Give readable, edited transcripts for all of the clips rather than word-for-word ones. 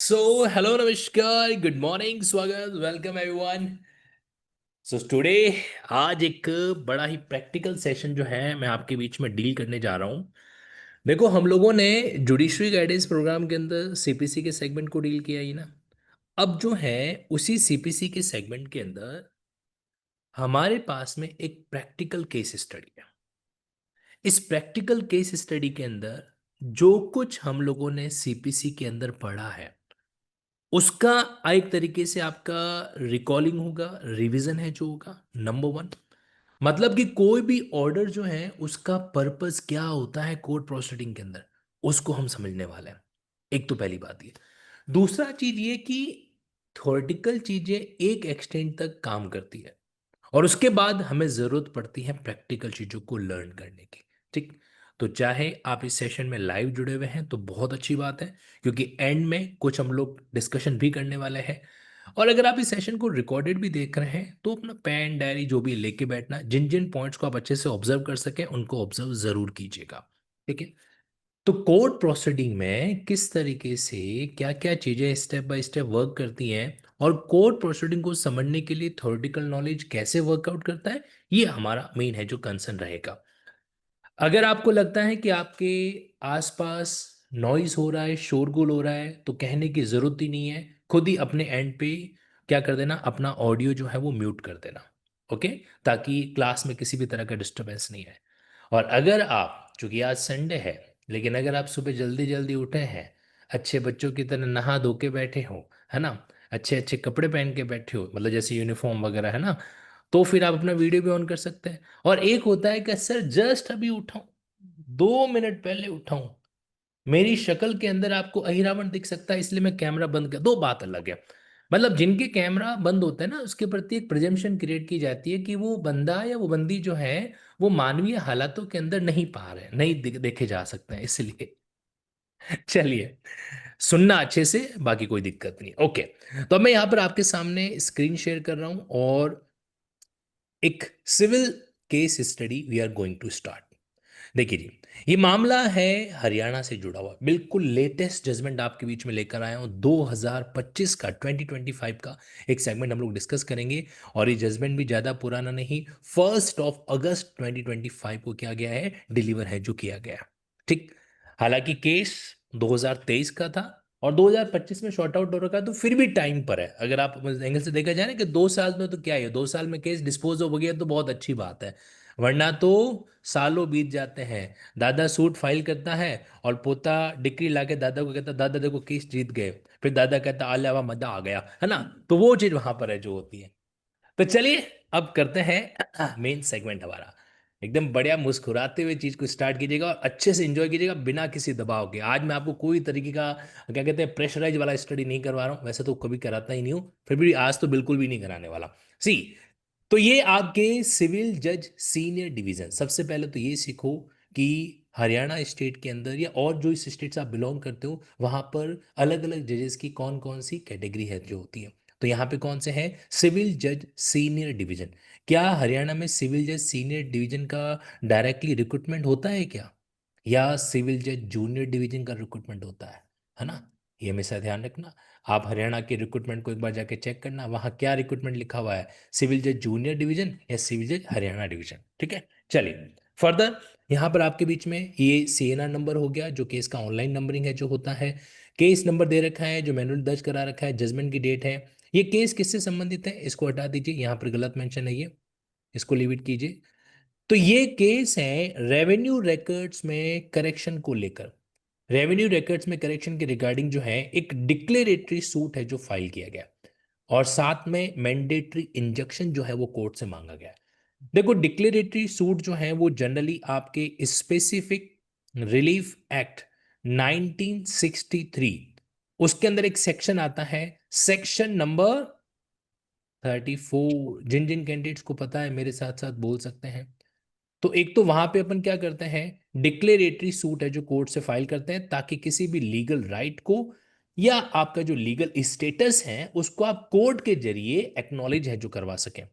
Hello नमस्कार, good morning, स्वागत, welcome everyone. Today आज एक बड़ा ही प्रैक्टिकल सेशन जो है मैं आपके बीच में डील करने जा रहा हूँ। देखो, हम लोगों ने जुडिशरी गाइडेंस प्रोग्राम के अंदर सीपीसी के सेगमेंट को डील किया ही ना। अब जो है उसी सीपीसी के सेगमेंट के अंदर हमारे पास में एक प्रैक्टिकल केस स्टडी है। इस प्रैक्टिकल केस स्टडी के अंदर जो कुछ हम लोगों ने सीपीसी के अंदर पढ़ा है उसका एक तरीके से आपका रिकॉलिंग होगा, रिवीजन है जो होगा, नंबर वन। मतलब कि कोई भी ऑर्डर जो है उसका पर्पस क्या होता है कोर्ट प्रोसीडिंग के अंदर, उसको हम समझने वाले हैं। एक तो पहली बात ये। दूसरा चीज ये कि थ्योरेटिकल चीजें एक एक्सटेंट तक काम करती है और उसके बाद हमें जरूरत पड़ती है प्रैक्टिकल चीजों को लर्न करने की। ठीक। तो चाहे आप इस सेशन में लाइव जुड़े हुए हैं तो बहुत अच्छी बात है, क्योंकि एंड में कुछ हम लोग डिस्कशन भी करने वाले हैं। और अगर आप इस सेशन को रिकॉर्डेड भी देख रहे हैं तो अपना पेन डायरी जो भी लेके बैठना, जिन जिन पॉइंट्स को आप अच्छे से ऑब्जर्व कर सके उनको ऑब्जर्व जरूर कीजिएगा। ठीक है। तो कोर्ट प्रोसीडिंग में किस तरीके से क्या क्या चीजें स्टेप बाय स्टेप वर्क करती हैं और कोर्ट प्रोसीडिंग को समझने के लिए थ्योरेटिकल नॉलेज कैसे वर्कआउट करता है, ये हमारा मेन है जो कंसर्न रहेगा। अगर आपको लगता है कि आपके आसपास नॉइज हो रहा है, शोरगुल हो रहा है, तो कहने की जरूरत ही नहीं है। खुद ही अपने एंड पे क्या कर देना, अपना ऑडियो जो है वो म्यूट कर देना। ओके। ताकि क्लास में किसी भी तरह का डिस्टरबेंस नहीं है। और अगर आप, चूंकि आज संडे है, लेकिन अगर आप सुबह जल्दी जल्दी उठे हैं, अच्छे बच्चों की तरह नहा धो के बैठे हो, है ना, अच्छे अच्छे कपड़े पहन के बैठे हो, मतलब जैसे यूनिफॉर्म वगैरह, है ना, तो फिर आप अपना वीडियो भी ऑन कर सकते हैं। और एक होता है कि सर जस्ट अभी उठाऊं, 2 मिनट पहले उठाऊं, मेरी शक्ल के अंदर आपको अहिरावण दिख सकता है इसलिए मैं कैमरा बंद कर, दो बात अलग है। मतलब जिनके कैमरा बंद होता है ना, उसके प्रति एक प्रिजम्पशन क्रिएट की जाती है कि वो बंदा या वो बंदी जो है वो मानवीय हालातों के अंदर नहीं पा रहे, नहीं देखे जा सकते हैं, इसलिए चलिए, सुनना अच्छे से, बाकी कोई दिक्कत नहीं। ओके। तो अब मैं यहां पर आपके सामने स्क्रीन शेयर कर रहा हूं और एक civil case study we are going to start. देखिए जी, ये मामला है हरियाणा से जुड़ा हुआ, बिल्कुल लेटेस्ट जजमेंट आपके बीच में लेकर आया हूं। 2025 का, 2025 का एक सेगमेंट हम लोग डिस्कस करेंगे। और ये जजमेंट भी ज्यादा पुराना नहीं, 1 अगस्त 2025 को क्या गया है, डिलीवर है जो किया गया। ठीक। हालांकि केस 2023 का था और 2025 में शॉर्ट आउट हो रखा है, तो फिर भी टाइम पर है। अगर आप एंगल से देखा जाए ना कि 2 साल में तो क्या है, 2 साल में केस डिस्पोज हो गया तो बहुत अच्छी बात है। वरना तो सालों बीत जाते हैं। दादा सूट फाइल करता है और पोता डिक्री लाके दादा को कहता, दादा देखो केस जीत गए। फिर दादा कहता, आले वाह मजा आ गया, है ना। तो वो चीज वहां पर है जो होती है। तो चलिए, अब करते हैं मेन सेगमेंट हमारा। एकदम बढ़िया मुस्कुराते हुए चीज को स्टार्ट कीजिएगा और अच्छे से एंजॉय कीजिएगा बिना किसी दबाव के। आज मैं आपको कोई तरीके का क्या कहते हैं प्रेशराइज वाला स्टडी नहीं करवा रहा हूँ, वैसे तो कभी कराता ही नहीं हूँ, फिर भी आज तो बिल्कुल भी नहीं कराने वाला। सी, तो ये आपके सिविल जज सीनियर डिवीजन, सबसे पहले तो ये सीखो कि हरियाणा स्टेट के अंदर या और जो इस स्टेट से आप बिलोंग करते हो वहां पर अलग अलग जजेस की कौन कौन सी कैटेगरी है जो होती है। तो यहाँ पे कौन से हैं, सिविल जज सीनियर डिवीजन। क्या हरियाणा में सिविल जज सीनियर डिवीजन का डायरेक्टली रिक्रूटमेंट होता है क्या, या सिविल जज जूनियर डिवीजन का रिक्रूटमेंट होता है ना। ये हमेशा ध्यान रखना। आप हरियाणा के रिक्रूटमेंट को एक बार जाके चेक करना, वहां क्या रिक्रूटमेंट लिखा हुआ है, सिविल जज जूनियर डिवीजन या सिविल जज हरियाणा डिवीजन। ठीक है। चलिए फर्दर, यहाँ पर आपके बीच में ये सीएनआर नंबर हो गया जो केस का ऑनलाइन नंबरिंग है जो होता है। केस नंबर दे रखा है जो मैनुअल दर्ज करा रखा है, जजमेंट की डेट है। ये केस किससे संबंधित है, इसको हटा दीजिए, यहाँ पर गलत मेंशन है ये, इसको लिव इट कीजिए। तो ये केस है रेवेन्यू रिकॉर्ड्स में करेक्शन को लेकर। रेवेन्यू रिकॉर्ड्स में करेक्शन के रिगार्डिंग जो है एक डिक्लेरेटरी सूट है जो फाइल किया गया और साथ में मैंडेटरी इंजंक्शन जो है वो कोर्ट से मांगा गया है। देखो, डिक्लेरेटरी सूट जो है वो जनरली आपके स्पेसिफिक रिलीफ एक्ट 1963, उसके अंदर एक सेक्शन आता है, सेक्शन नंबर 34। जिन जिन कैंडिडेट्स को पता है मेरे साथ साथ बोल सकते हैं। तो एक तो वहां पे अपन क्या करते हैं, डिक्लेरेटरी सूट है जो कोर्ट से फाइल करते हैं ताकि किसी भी लीगल राइट को या आपका जो लीगल स्टेटस है उसको आप कोर्ट के जरिए एक्नॉलेज है जो करवा सकें।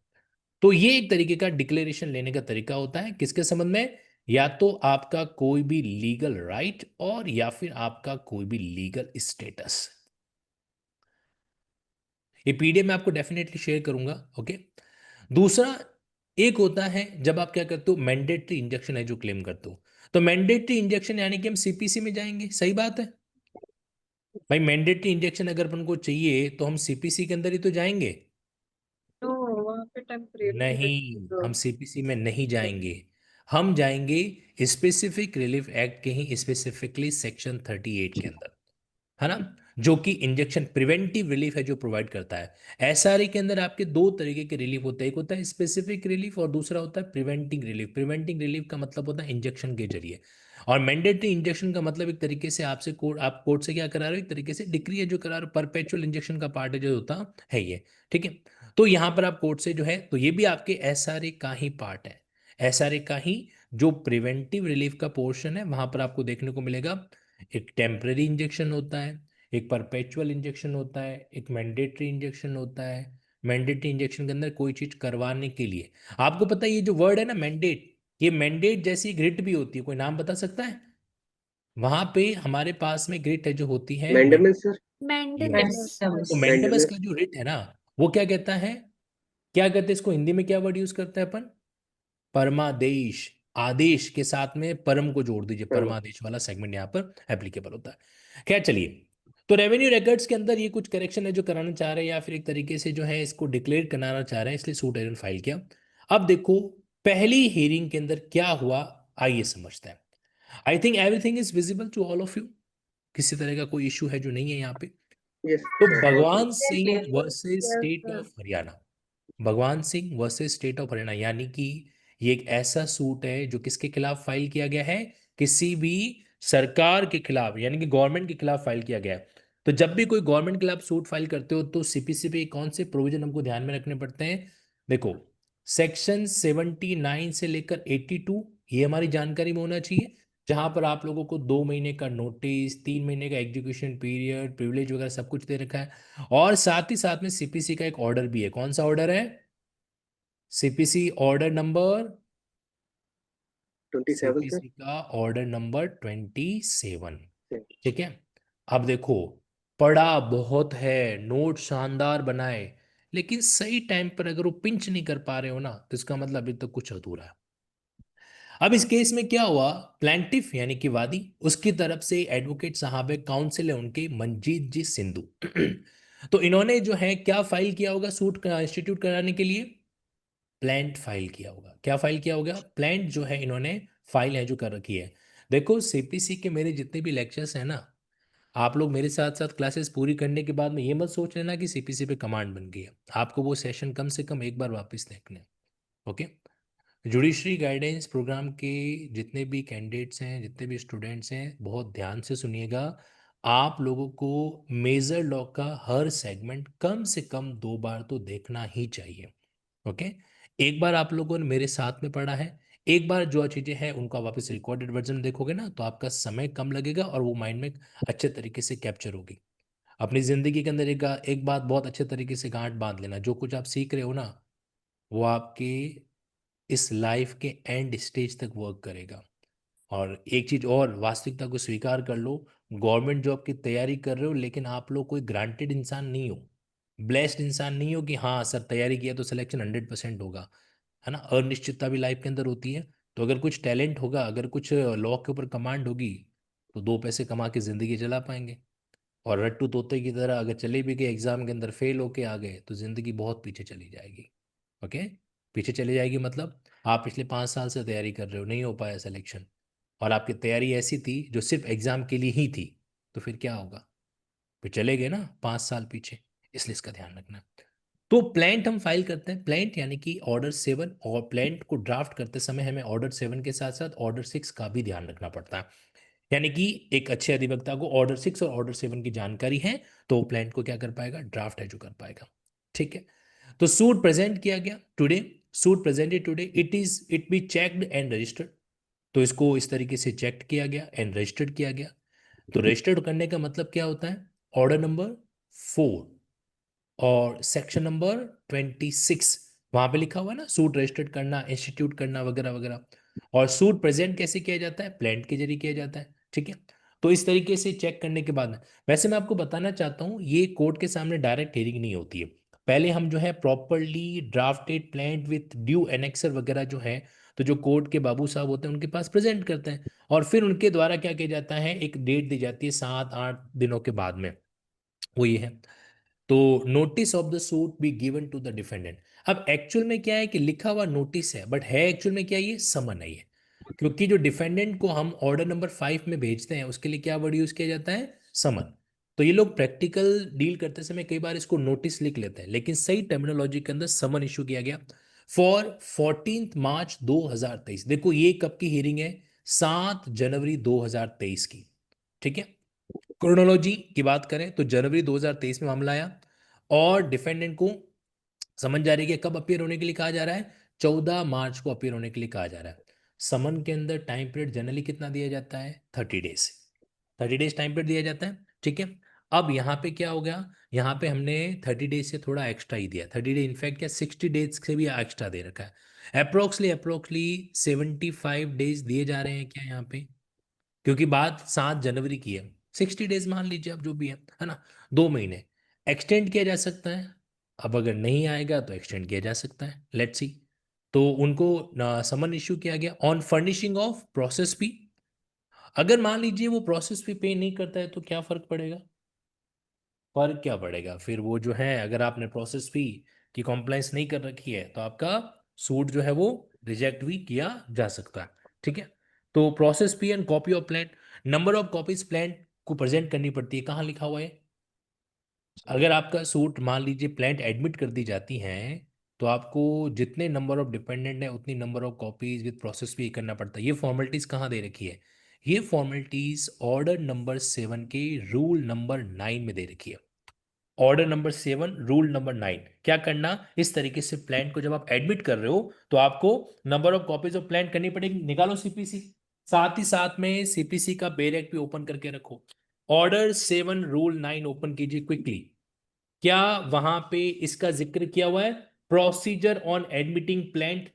तो ये एक तरीके का डिक्लेरेशन लेने का तरीका होता है किसके संबंध में, या तो आपका कोई भी लीगल राइट और या फिर आपका कोई भी लीगल स्टेटस। ये पीडीएफ मैं आपको डेफिनेटली शेयर करूंगा। ओके। दूसरा एक होता है जब आप क्या करते हो, मैंडेटरी इंजेक्शन है जो क्लेम करते हो। तो मैंडेटरी इंजेक्शन यानी कि हम सीपीसी में जाएंगे, सही बात है भाई। मैंडेटरी इंजेक्शन अगर अपन को चाहिए तो हम सीपीसी के अंदर ही तो जाएंगे। तो वहाँ पे टेम्परेरी नहीं, हम सीपीसी में नहीं जाएंगे। हम जाएंगे स्पेसिफिक रिलीफ एक्ट के ही स्पेसिफिकली सेक्शन 38 के अंदर, है ना, जो कि इंजेक्शन प्रिवेंटिव रिलीफ है जो प्रोवाइड करता है। एसआरए के अंदर आपके दो तरीके के रिलीफ होते हैं, एक होता है स्पेसिफिक रिलीफ और दूसरा होता है प्रिवेंटिव रिलीफ। प्रिवेंटिव रिलीफ का मतलब होता है इंजेक्शन के जरिए, और मैंडेटरी इंजेक्शन का मतलब एक तरीके से आपसे कोर्ट, आप कोर्ट से क्या करा रहे हो, एक तरीके से डिक्री है जो करा रहे हो, परपेचुअल इंजेक्शन का पार्ट है जो होता है ये। ठीक है। तो यहाँ पर आप कोर्ट से जो है, तो ये भी आपके एसआरए का ही पार्ट है। एसआरए का ही जो प्रिवेंटिव रिलीफ का पोर्शन है वहां पर आपको देखने को मिलेगा, एक टेम्पररी इंजेक्शन होता है, एक परपेचुअल इंजेक्शन होता है, एक मैंडेटरी इंजेक्शन होता है। मैंडेटरी इंजेक्शन के अंदर कोई चीज करवाने के लिए, आपको पता है ये जो वर्ड है ना मैंडेट, ये मैंडेट जैसी एक रिट भी होती है, कोई नाम बता सकता है? वहां पे हमारे पास में ग्रिट है जो होती है मैंडेमस सर। मैंडेटमस। तो मैंडेटमस। Mandamus mandamus. का जो रिट है ना, वो क्या कहता है, क्या कहते हैं इसको हिंदी में, क्या वर्ड यूज करते हैं अपन? परमादेश। आदेश के साथ में परम को जोड़ दीजिए, परमादेश वाला सेगमेंट यहाँ पर एप्लीकेबल होता है। खैर चलिए, तो रेवेन्यू रिकॉर्ड्स के अंदर ये कुछ करेक्शन है जो कराना चाह रहे हैं, या फिर एक तरीके से जो है इसको डिक्लेयर कराना चाह रहे हैं, इसलिए सूट एरर फाइल किया। अब देखो पहली हियरिंग के अंदर क्या हुआ, आइए समझते हैं। I think everything is visible to all of you, किसी तरह का कोई इशू है जो नहीं है यहाँ पे। यस तो sir, all good. Bhagwan yes Singh yes versus yes state sir. Of Haryana, Bhagwan Singh versus state of Haryana, यानी कि ये एक ऐसा सूट है जो किसके खिलाफ फाइल किया गया है, किसी भी सरकार के खिलाफ, यानी कि गवर्नमेंट के खिलाफ फाइल किया गया है। तो जब भी कोई गवर्नमेंट के खिलाफ सूट फाइल करते हो तो सीपीसी पे कौन से प्रोविजन हमको ध्यान में रखने पड़ते हैं? देखो, सेक्शन 79 से लेकर 82, ये हमारी जानकारी में होना चाहिए, जहां पर आप लोगों को 2 महीने का नोटिस, 3 महीने का एग्जीक्यूशन पीरियड, प्रिविलेज वगैरह सब कुछ दे रखा है। और साथ ही साथ में सीपीसी का एक ऑर्डर भी है, कौन सा ऑर्डर है? CPC order number, 27 sir. CPC का ऑर्डर नंबर 27। ठीक है। अब देखो, पढ़ा बहुत है, नोट शानदार बनाए, लेकिन सही टाइम पर अगर वो पिंच नहीं कर पा रहे हो ना, तो इसका मतलब अभी तक कुछ अधूरा है। अब इस केस में क्या हुआ, प्लेंटिफ यानी कि वादी, उसकी तरफ से एडवोकेट साहब है, काउंसिल है उनके मंजीत जी सिंधु। तो इन्होंने जो है क्या फाइल किया होगा सूट इंस्टीट्यूट कराने के लिए? प्लांट फाइल किया होगा। क्या फाइल किया होगा? प्लांट जो है इन्होंने फाइल है जो कर रखी है। देखो सीपीसी के मेरे जितने भी लेक्चर्स हैं ना, आप लोग मेरे साथ साथ क्लासेस पूरी करने के बाद में ये मत सोच लेना कि सीपीसी पे कमांड बन गई है, आपको वो सेशन कम से कम एक बार वापस देखने हैं। ओके। जुडिशरी गाइडेंस प्रोग्राम के जितने भी कैंडिडेट्स हैं, जितने भी स्टूडेंट्स हैं, बहुत ध्यान से सुनिएगा। आप लोगों को मेजर लॉ का हर सेगमेंट कम से कम 2 बार तो देखना ही चाहिए। ओके। एक बार आप लोगों ने मेरे साथ में पढ़ा है, एक बार जो चीज़ें हैं उनका वापस रिकॉर्डेड वर्जन देखोगे ना, तो आपका समय कम लगेगा और वो माइंड में अच्छे तरीके से कैप्चर होगी। अपनी ज़िंदगी के अंदर एक बात बहुत अच्छे तरीके से गांठ बांध लेना, जो कुछ आप सीख रहे हो ना, वो आपके इस लाइफ के एंड स्टेज तक वर्क करेगा। और एक चीज और, वास्तविकता को स्वीकार कर लो, गवर्नमेंट जॉब की तैयारी कर रहे हो, लेकिन आप लोग कोई ग्रांटेड इंसान नहीं हो, ब्लेस्ड इंसान नहीं हो कि हाँ सर तैयारी किया तो सिलेक्शन 100% होगा, है ना। अनिश्चितता भी लाइफ के अंदर होती है। तो अगर कुछ टैलेंट होगा, अगर कुछ लॉ के ऊपर कमांड होगी, तो 2 पैसे कमा के जिंदगी चला पाएंगे। और रट्टू तोते की तरह अगर चले भी गए, एग्जाम के अंदर फेल होके आ गए, तो जिंदगी बहुत पीछे चली जाएगी। ओके। पीछे चली जाएगी मतलब, आप पिछले 5 साल से तैयारी कर रहे हो, नहीं हो पाया सिलेक्शन, और आपकी तैयारी ऐसी थी जो सिर्फ एग्जाम के लिए ही थी, तो फिर क्या होगा? फिर चले गए ना 5 साल पीछे। इसलिए इसका ध्यान रखना। तो प्लांट हम फाइल करते हैं, प्लांट यानी कि ऑर्डर 7, और प्लांट को ड्राफ्ट करते समय हमें ऑर्डर 7 के साथ साथ ऑर्डर 6 का भी ध्यान रखना पड़ता है। यानी कि एक अच्छे अधिवक्ता को ऑर्डर 6 और ऑर्डर 7 की जानकारी है, तो वो प्लांट को क्या कर पाएगा, ड्राफ्ट है जो कर पाएगा। ठीक है। तो सूट प्रेजेंट किया गया today, suit presented today, it be checked and registered. तो इसको इस तरीके से चेक किया गया एंड रजिस्टर्ड किया गया। तो रजिस्टर्ड करने का मतलब क्या होता है, ऑर्डर नंबर 4 और सेक्शन नंबर 26 वहां पे लिखा हुआ है ना, सूट रजिस्टर्ड करना, इंस्टीट्यूट करना वगैरह वगैरह। और सूट प्रेजेंट कैसे किया जाता है, प्लेंट के जरिए किया जाता है। ठीक है। तो इस तरीके से चेक करने के बाद में, वैसे मैं आपको बताना चाहता हूं, ये कोर्ट के सामने डायरेक्ट हियरिंग नहीं होती है, पहले हम जो है properly drafted plan with due annexure वगैरह जो है, तो जो कोर्ट के बाबू साहब होते हैं उनके पास प्रेजेंट करते हैं, और फिर उनके द्वारा क्या किया जाता है, एक डेट दी जाती है 7-8 दिनों के बाद में, वो ये है। तो notice of the suit be given to the defendant. अब एक्चुअल में क्या है कि लिखा हुआ नोटिस है, बट है एक्चुअल में क्या, ये समन है ये। क्योंकि जो डिफेंडेंट को हम ऑर्डर नंबर 5 में भेजते हैं उसके लिए क्या वर्ड यूज किया जाता है, समन। तो ये लोग प्रैक्टिकल डील करते समय कई बार इसको नोटिस लिख लेते हैं, लेकिन सही टर्मिनोलॉजी के अंदर समन इशू किया गया फॉर 14 मार्च 2023। देखो ये कब की हियरिंग है, 7 जनवरी 2023 की। ठीक है, क्रोनोलॉजी की बात करें तो जनवरी 2023 में मामला आया, और डिफेंडेंट को समन जारी किया, कब अपियर होने के लिए कहा जा रहा है, 14 मार्च को अपियर होने के लिए कहा जा रहा है। समन के अंदर टाइम पीरियड जनरली कितना दिया जाता है, 30 डेज। 30 डेज टाइम पीरियड दिया जाता है, ठीक है। अब यहाँ पे क्या हो गया, यहाँ पे हमने 30 डेज से थोड़ा एक्स्ट्रा ही दिया, 30 डेज इनफैक्ट क्या 60 डेज से भी एक्स्ट्रा दे रखा है। अप्रोक्सली 75 डेज दिए जा रहे हैं क्या यहाँ पे, क्योंकि बात 7 जनवरी की है। 60 डेज मान लीजिए आप, जो भी है ना, 2 महीने एक्सटेंड किया जा सकता है। अब अगर नहीं आएगा तो एक्सटेंड किया जा सकता है, लेट्स सी। तो उनको समन इश्यू किया गया ऑन फर्निशिंग ऑफ प्रोसेस फी। अगर मान लीजिए वो प्रोसेस फी पे नहीं करता है तो क्या फर्क पड़ेगा, फर्क क्या पड़ेगा, फिर वो जो है, अगर आपने प्रोसेस फी की कॉम्प्लाइंस नहीं कर रखी है तो आपका सूट जो है वो रिजेक्ट भी किया जा सकता है, ठीक है। तो process fee and copy of plan, number of copies plan को प्रेजेंट करनी पड़ती है, कहाँ लिखा हुआ है। अगर आपका सूट मान लीजिए प्लांट एडमिट कर दी जाती हैं, तो आपको जितने नंबर ऑफ डिपेंडेंट है उतनी number of copies with process भी करना पड़ता है। ये फॉर्मेलिटीज कहाँ दे रखी है, ये फॉर्मेलिटीज ऑर्डर नंबर 7 के रूल नंबर 9 में दे रखी है। ऑर्डर नंबर 7 रूल नंबर 9, क्या करना, इस तरीके से प्लान को जब आप एडमिट कर रहे हो तो आपको number of copies of plan करनी पड़ेगी, निकालो सीपीसी। साथ ही साथ में सीपीसी का बेरेक भी ओपन करके रखो। ऑर्डर 7 रूल 9 ओपन कीजिए क्विकली। क्या वहां पे इसका जिक्र किया हुआ है, procedure on admitting plaint,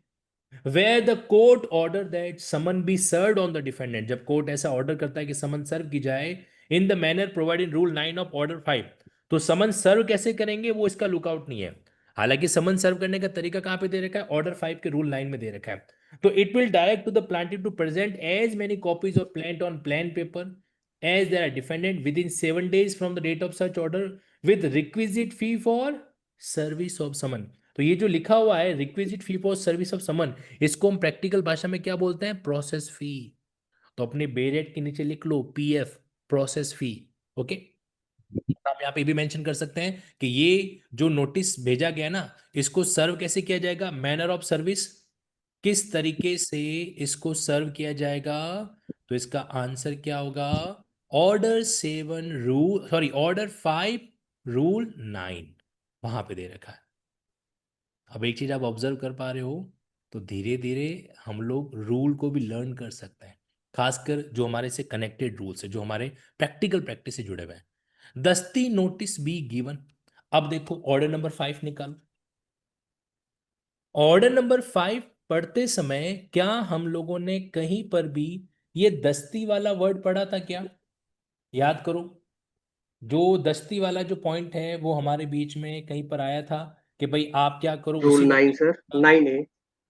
where the court order that summon be served on the defendant. जब कोर्ट ऐसा ऑर्डर करता है कि समन सर्व की जाए in the manner provide in rule 9 of order 5, तो समन सर्व कैसे करेंगे वो इसका लुकआउट नहीं है। हालांकि समन सर्व करने का तरीका कहां पे दे रखा है, ऑर्डर 5 के रूल 9 में दे रखा है। तो it will direct to the plaintiff to present as many copies of plaint on plain paper as there are defendant within 7 days from the date of such order with requisite fee for service of summon. तो ये जो लिखा हुआ है requisite fee for service of summon, इसको हम practical भाषा में क्या बोलते हैं, प्रोसेस फी। तो अपने बेरेट के नीचे लिख लो पीएफ, प्रोसेस फी। ओके, आप यहाँ पे भी मेंशन कर सकते हैं कि ये जो नोटिस भेजा गया ना, इसको सर्व कैसे किया जाएगा, मैनर ऑफ सर्विस, किस तरीके से इसको सर्व किया जाएगा। तो इसका आंसर क्या होगा, order 7 rule, sorry order 5 rule 9 वहां पे दे रखा है। अब एक चीज आप ऑब्जर्व कर पा रहे हो, तो धीरे धीरे हम लोग रूल को भी लर्न कर सकते हैं, खासकर जो हमारे से कनेक्टेड रूल्स है, जो हमारे प्रैक्टिकल प्रैक्टिस से जुड़े हुए हैं। दस्ती नोटिस बी गिवन। अब देखो ऑर्डर नंबर 5 निकालो। ऑर्डर नंबर 5 पढ़ते समय क्या हम लोगों ने कहीं पर भी ये दस्ती वाला वर्ड पढ़ा था क्या, याद करो। जो दस्ती वाला जो पॉइंट है वो हमारे बीच में कहीं पर आया था कि भाई आप क्या करो रूल उसी 9 वक्त। Sir, 9A।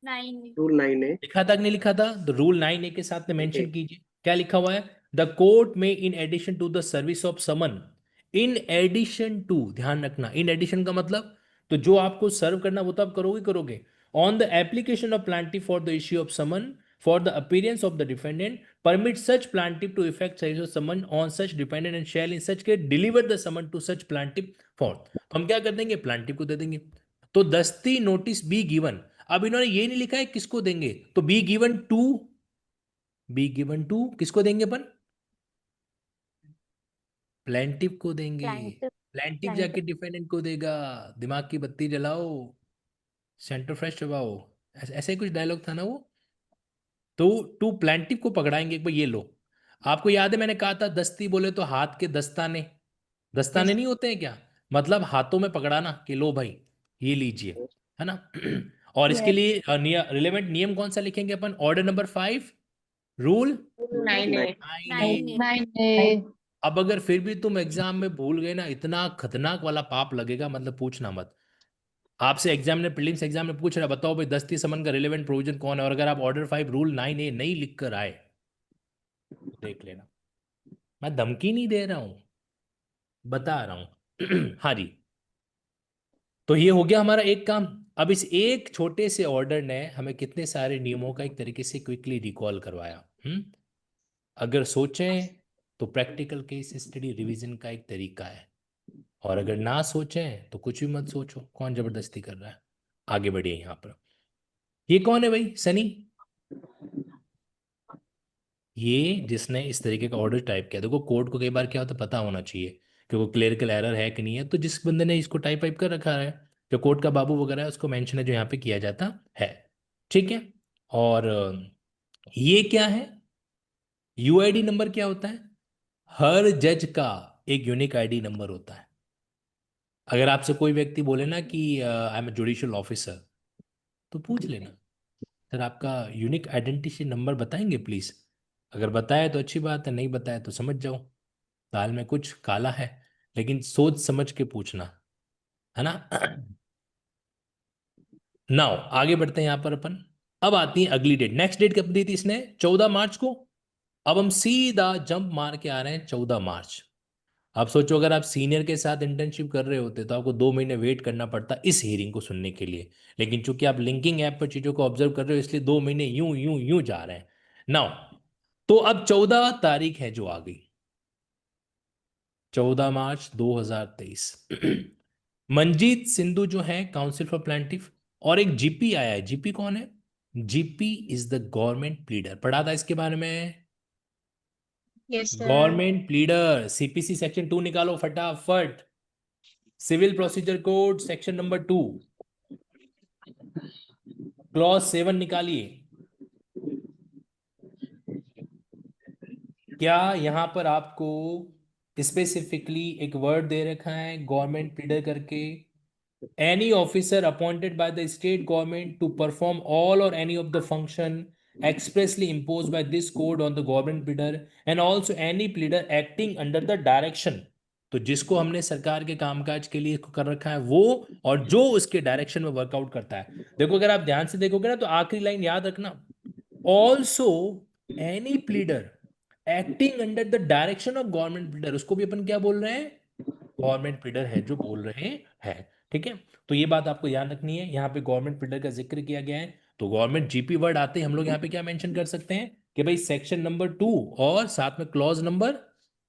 9 rule 9A। लिखा था कि नहीं लिखा था, तो रूल 9A के साथ में ए। मेंशन कीजिए क्या लिखा हुआ है, द कोर्ट में in addition to the service of summon, in addition to, ध्यान रखना इन एडिशन का मतलब, तो जो आपको सर्व करना वो तो आप करोगे करोगे, on the application of plaintiff for the issue of summon for the appearance of the defendant permit such plaintiff to effect service of summon on such defendant and shall in such case deliver the summon to such plaintiff for. तो हम क्या कर देंगे, प्लांटिव को दे देंगे। तो दस्ती notice be given, अब इन्होंने ये नहीं लिखा है किसको देंगे, तो be given to, be given to किसको देंगे अपन, प्लेंटिव को देंगे। प्लांटिव प्लेंटिव जाके प्लांटिव डिफेंडेंट को देगा। दिमाग की बत्ती जलाओ, सेंटर फ्रेश चबाओ, ऐसे ही कुछ डायलॉग था ना वो। तो टू प्लेंटिव को पकड़ाएंगे एक बार, ये लो। आपको याद है मैंने कहा था दस्ती बोले तो हाथ के दस्ताने, दस्ताने यस नहीं होते हैं क्या, मतलब हाथों में पकड़ाना कि लो भाई ये लीजिए, है ना। और इसके यस लिए रिलेवेंट नियम कौन सा लिखेंगे अपन, order number 5 rule rule 9 9। 9A। 9 अब अगर फिर भी तुम एग्जाम में भूल गए ना, इतना खतरनाक वाला पाप लगेगा, मतलब पूछना मत। आपसे एग्जाम में, प्रीलिम्स एग्जाम में पूछ रहा है, बताओ भाई दस्ती समन का रिलेवेंट प्रोविजन कौन है, और अगर आप ऑर्डर 5 रूल 9A नहीं लिख कर आए तो देख लेना। मैं धमकी नहीं दे रहा हूं, बता रहा हूं। हाँ जी। तो ये हो गया हमारा एक काम। अब इस एक छोटे से ऑर्डर ने हमें कितने सारे नियमों का एक तरीके से क्विकली रिकॉल करवाया। अगर सोचें तो प्रैक्टिकल केस स्टडी रिवीजन का एक तरीका है, और अगर ना सोचें तो कुछ भी मत सोचो, कौन जबरदस्ती कर रहा है। आगे बढ़िए यहाँ पर। ये कौन है भाई? सनी। ये जिसने इस तरीके का ऑर्डर टाइप किया, देखो कोड को कई बार क्या होता है पता होना चाहिए कि वो क्लेरिकल एरर है कि नहीं है, तो जिस बंदे ने इसको टाइप वाइप कर रखा है, जो कोड का बाबू वगैरह है, उसको मेंशन है जो यहाँ पे किया जाता है। ठीक है। और ये क्या है? यूआईडी नंबर क्या होता है? हर जज का एक यूनिक आईडी नंबर होता है। अगर आपसे कोई व्यक्ति बोले ना कि I am a judicial officer, तो पूछ लेना, सर आपका यूनिक आइडेंटिटी नंबर बताएंगे प्लीज। अगर बताया तो अच्छी बात है, नहीं बताया तो समझ जाओ दाल में कुछ काला है, लेकिन सोच समझ के पूछना, है ना। नाउ आगे बढ़ते हैं यहां पर अपन। अब आती है अगली डेट। नेक्स्ट डेट कब दी थी इसने? 14 मार्च को। अब हम सीधा जंप मार के आ रहे हैं 14 मार्च। आप सोचो अगर आप सीनियर के साथ इंटर्नशिप कर रहे होते तो आपको 2 महीने वेट करना पड़ता इस हियरिंग को सुनने के लिए, लेकिन चूंकि आप लिंकिंग ऐप पर चीजों को ऑब्जर्व कर रहे हो इसलिए 2 महीने यूं यूं यूं जा रहे हैं। नाउ तो अब 14 तारीख है जो आ गई, 14 मार्च 2023। मंजीत सिंधु जो है काउंसिल फॉर प्लांटिफ, और एक जीपी आया है। जीपी कौन है? GP is the government pleader. पढ़ा था इसके बारे में? Yes sir. Government pleader. CPC section 2 निकालो फटाफट। Civil procedure code section number 2 clause 7 निकालिए। क्या यहां पर आपको स्पेसिफिकली एक वर्ड दे रखा है गवर्नमेंट प्लीडर करके? any officer appointed by the state government to perform all or any of the function expressly imposed by this code on the government pleader, and also any pleader acting under the direction। तो जिसको हमने सरकार के कामकाज के लिए इसको कर रखा है वो, और जो उसके डायरेक्शन में वर्कआउट करता है। देखो अगर आप ध्यान से देखोगे ना तो आखिरी लाइन याद रखना, also any pleader acting under the direction of government pleader, उसको भी अपन क्या बोल रहे हैं? गवर्नमेंट प्लीडर है जो बोल रहे हैं। ठीक है। तो ये बात आपको याद रखनी है, यहाँ पे गवर्नमेंट प्लीडर का जिक्र किया गया है, तो गवर्नमेंट जीपी वर्ड आते ही हम लोग यहाँ पे क्या मेंशन कर सकते हैं कि भाई सेक्शन नंबर 2 और साथ में क्लॉज नंबर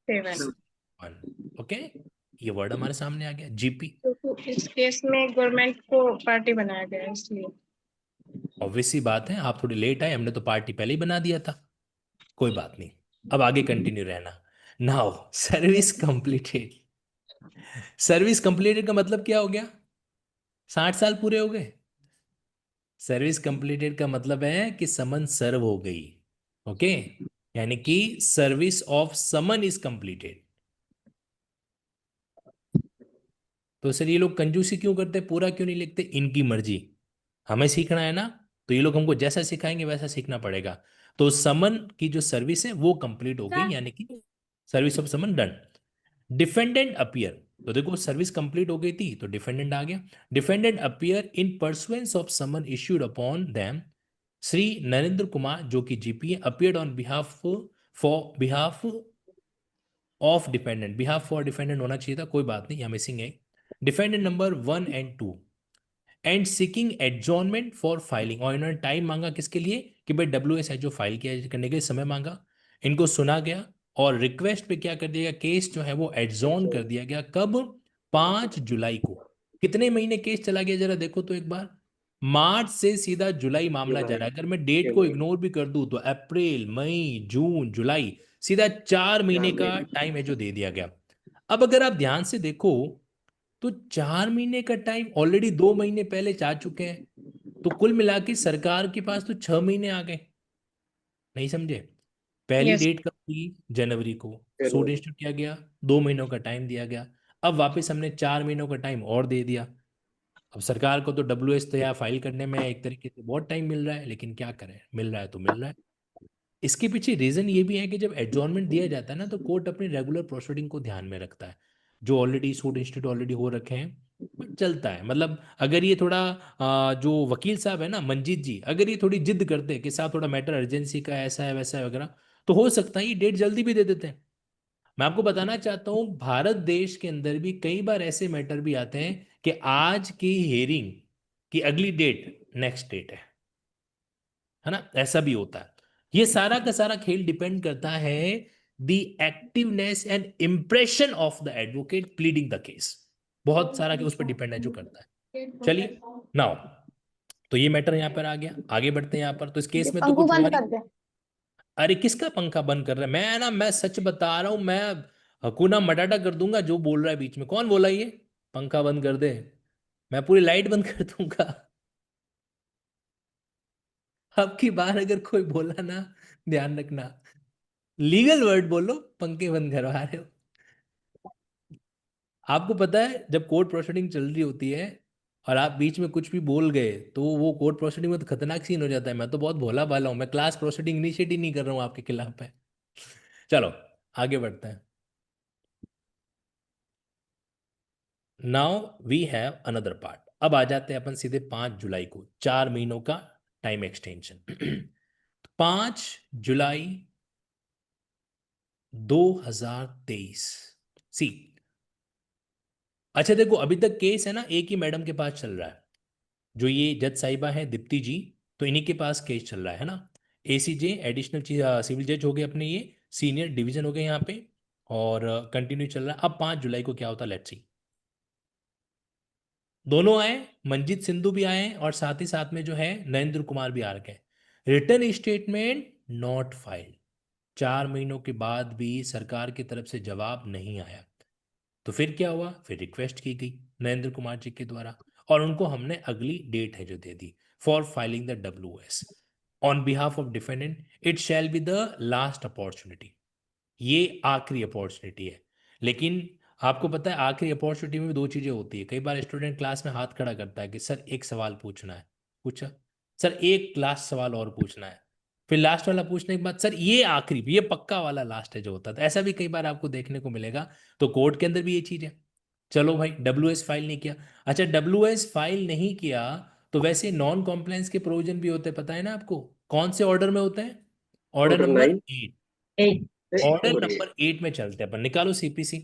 7। 1। ओके। ये वर्ड हमारे सामने आ गया जीपी। तो इस केस में गवर्नमेंट को पार्टी बनाया गया है इसलिए। ऑब्वियस सी बात है, आप थोड़ी लेट आए, हमने तो पार्टी पहले ही बना दिया था। कोई बात नहीं, अब आगे कंटिन्यू रहना। Now service completed. Service completed का मतलब क्या हो गया? 60 साल पूरे हो गए। सर्विस कंप्लीटेड का मतलब है कि समन सर्व हो गई। ओके। यानी कि service of someone is completed. तो सर ये लोग कंजूसी क्यों करते, पूरा क्यों नहीं लिखते? इनकी मर्जी। हमें सीखना है ना, तो ये लोग हमको जैसा सिखाएंगे वैसा सीखना पड़ेगा। तो समन की जो सर्विस है वो कंप्लीट हो गई, यानी कि service of summon done. Defendant appear. तो देखो सर्विस कंप्लीट हो गई थी तो डिफेंडेंट आ गया। Defendant appear in pursuance of summon issued upon them Shri Narendra Kumar जो कि GP appeared on behalf for behalf of defendant. Behalf for defendant होना चाहिए था, कोई बात नहीं, यहाँ मिसिंग है। Defendant number 1 and 2 and seeking adjournment for filing, और इन्होंने टाइम मांगा किसके लिए? कि भाई WS है जो फाइल किया करने के लिए समय मांगा। इनको सुना गया और रिक्वेस्ट पे क्या कर दिया गया, केस जो है वो एडजॉर्न कर दिया गया। कब? 5 जुलाई को। कितने महीने केस चला गया जरा देखो तो एक बार। मार्च से सीधा जुलाई मामला जा रहा है। अगर मैं डेट को इग्नोर भी कर दूं तो अप्रैल मई जून जुलाई, सीधा 4 महीने का टाइम है जो दे दिया गया। अब अगर आप ध्यान से देखो तो 4 महीने का टाइम ऑलरेडी 2 महीने पहले जा चुके हैं, तो कुल मिला के सरकार के पास तो 6 महीने आ गए। नहीं समझे? पहली यस। डेट कब थी? जनवरी को। सूट इंस्टीट्यूट किया गया, 2 महीनों का टाइम दिया गया। अब वापस हमने 4 महीनों का टाइम और दे दिया। अब सरकार को तो WS तैयार फाइल करने में एक तरीके से बहुत टाइम मिल रहा है, लेकिन क्या करें, मिल रहा है तो मिल रहा है। इसके पीछे रीजन ये भी है कि जब एडजॉर्नमेंट दिया जाता है ना तो कोर्ट अपनी रेगुलर प्रोसीडिंग को ध्यान में रखता है। जो ऑलरेडी सूट इंस्टीट्यूट ऑलरेडी हो रखे हैं बट चलता है। मतलब अगर ये थोड़ा जो वकील साहब है ना मंजीत जी, अगर ये थोड़ी जिद करते हैं कि साहब थोड़ा मैटर अर्जेंसी का ऐसा है वैसा है वगैरह, तो हो सकता है ये डेट जल्दी भी दे देते हैं। मैं आपको बताना चाहता हूं भारत देश के अंदर भी कई बार ऐसे मैटर भी आते हैं कि आज की हियरिंग की अगली डेट नेक्स्ट डेट है ना, ऐसा भी होता है। ये सारा का सारा खेल डिपेंड करता है the activeness and impression of the advocate pleading the case. बहुत सारा के उस पर डिपेंड है जो करता है। चलिए नाउ, तो ये मैटर यहां पर आ गया, आगे बढ़ते हैं यहां पर। तो इस केस में तो पंखू कुछ हुआ बंद नहीं। कर दे। अरे किसका पंखा बंद कर रहा है? मैं ना, मैं सच बता रहा हूं, मैं हकुना मटाटा कर दूंगा जो बोल रहा है बीच में। कौन बोला ये पंखा बंद कर दे? मैं पूरी लाइट बंद कर दूंगा। अब की बार अगर कोई बोला ना, ध्यान रखना, लीगल वर्ड बोलो, पंखे बंद करवा रहे हो। आपको पता है जब कोर्ट प्रोसीडिंग चल रही होती है और आप बीच में कुछ भी बोल गए तो वो कोर्ट प्रोसीडिंग में तो खतरनाक सीन हो जाता है। मैं तो बहुत भोला भाला हूं, मैं क्लास प्रोसीडिंग इनिशिएट ही नहीं कर रहा हूं आपके खिलाफ है। चलो आगे बढ़ते हैं। Now we have another part. अब आ जाते हैं अपन सीधे 5 जुलाई को, 4 महीनों का टाइम एक्सटेंशन। 5 जुलाई 2023। सी, अच्छा देखो, अभी तक केस है ना एक ही मैडम के पास चल रहा है, जो ये जज साहिबा है दीप्ति जी, तो इन्हीं के पास केस चल रहा है ना। एसीजे एडिशनल सिविल जज हो गए अपने, ये सीनियर डिवीजन हो गए यहाँ पे, और कंटिन्यू चल रहा है। अब 5 जुलाई को क्या होता है, लेट्स सी। दोनों आए, मंजीत सिंधु भी आए और साथ ही साथ में जो है नरेंद्र कुमार भी आ रखे हैं। रिटर्न स्टेटमेंट नॉट फाइल, 4 महीनों के बाद भी सरकार की तरफ से जवाब नहीं आया। तो फिर क्या हुआ, फिर रिक्वेस्ट की गई नरेंद्र कुमार जी के द्वारा, और उनको हमने अगली डेट है जो दे दी for filing the WS on behalf of defendant. It shall be the last opportunity, ये आखिरी अपॉर्चुनिटी है। लेकिन आपको पता है आखिरी अपॉर्चुनिटी में भी दो चीजें होती है। कई बार स्टूडेंट क्लास में हाथ खड़ा करता है कि सर एक सवाल पूछना है, पूछा, सर एक लास्ट सवाल और पूछना है, फिर लास्ट वाला पूछने के बाद सर ये आखिरी, ये पक्का वाला लास्ट है जो होता था, ऐसा भी कई बार आपको देखने को मिलेगा। तो कोर्ट के अंदर भी ये चीज है। चलो भाई WS फाइल नहीं किया, अच्छा WS फाइल नहीं किया, तो वैसे नॉन कॉम्प्लायंस के प्रोविजन भी होते हैं, पता है ना आपको? कौन से ऑर्डर में होते हैं? Order order number 8। 9 8। Order number 8 में चलते हैं अपन। निकालो CPC।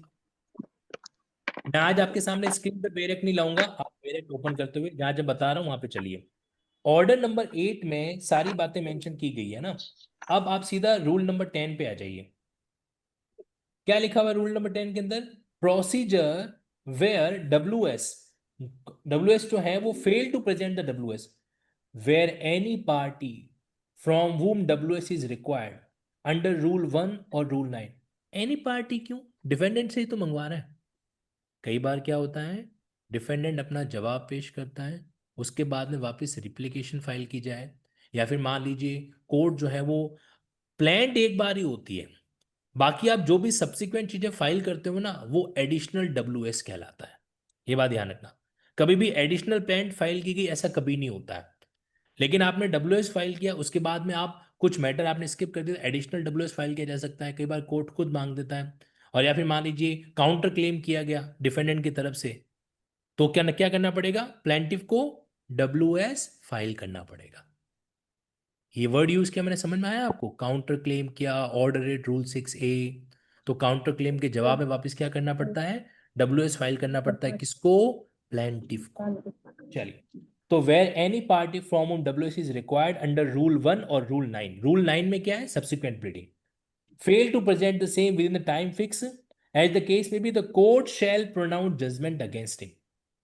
मैं आज आपके सामने स्क्रीन पे बेरेक नहीं लाऊंगा, आप बेरेक ओपन करते हुए जहां जब बता रहा हूं वहां पे चलिए। ऑर्डर नंबर 8 में सारी बातें मेंशन की गई है ना। अब आप सीधा रूल नंबर 10 पे आ जाइए। क्या लिखा हुआ है रूल नंबर 10 के अंदर? प्रोसीजर वेयर डब्ल्यू एस जो है वो fail to present the WS, where any party from whom WS is required under rule 1 और रूल 9। एनी पार्टी क्यों? डिफेंडेंट से ही तो मंगवा रहा है। कई बार क्या होता है, डिफेंडेंट अपना जवाब पेश करता है, उसके बाद में वापस रिप्लिकेशन फाइल की जाए, या फिर मान लीजिए कोर्ट जो है वो प्लान्ड एक बार ही होती है, बाकी आप जो भी सब्सिक्वेंट चीजें फाइल करते हो ना वो एडिशनल WS कहलाता है। ये बात ध्यान रखना, कभी भी एडिशनल प्लान्ड फाइल की गई ऐसा कभी नहीं होता है। लेकिन आपने WS फाइल किया, उसके बाद में आप कुछ मैटर आपने स्किप कर दिया, एडिशनल WS फाइल किया जा सकता है। कई बार कोर्ट खुद मांग देता है। और या फिर मान लीजिए काउंटर क्लेम किया गया डिफेंडेंट की तरफ से, तो क्या क्या करना पड़ेगा, प्लेंटिफ को WS फाइल करना पड़ेगा। ये वर्ड यूज किया मैंने, समझ में आया आपको? काउंटर क्लेम किया, ऑर्डर रेट रूल 6A, तो काउंटर क्लेम के जवाब में वापस क्या करना पड़ता है, WS फाइल करना पड़ता है। किसको? प्लेंटिफ को। चलिए, तो where any party from whom WS is required under rule 1 और रूल 9। रूल 9 में क्या है, subsequent pleading, fail to present the same within the time fixed, as the case may be, the court shall pronounce judgment against him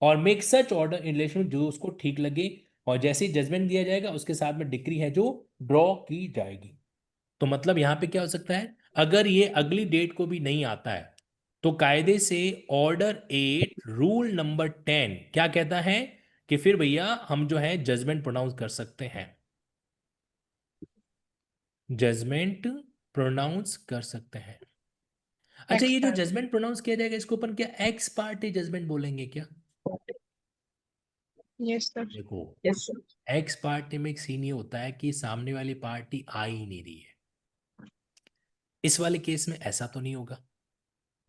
और make such order in relation जो उसको ठीक लगे, और जैसे ही जजमेंट दिया जाएगा उसके साथ में डिक्री है जो ड्रॉ की जाएगी। तो मतलब यहां पे क्या हो सकता है, अगर ये अगली डेट को भी नहीं आता है तो कायदे से ऑर्डर 8 रूल नंबर 10 क्या कहता है कि फिर भैया हम जो है जजमेंट प्रोनाउंस कर सकते हैं, जजमेंट प्रोनाउंस कर सकते हैं। अच्छा, ये जो एक्सपर्ट। जजमेंट प्रोनाउंस किया जाएगा इसको अपन क्या एक्स पार्टी जजमेंट बोलेंगे क्या? Yes sir. देखो, यस सर। एक्स पार्टी में एक सीन ये होता है कि सामने वाली पार्टी आ ही नहीं रही है। इस वाले केस में ऐसा तो नहीं होगा,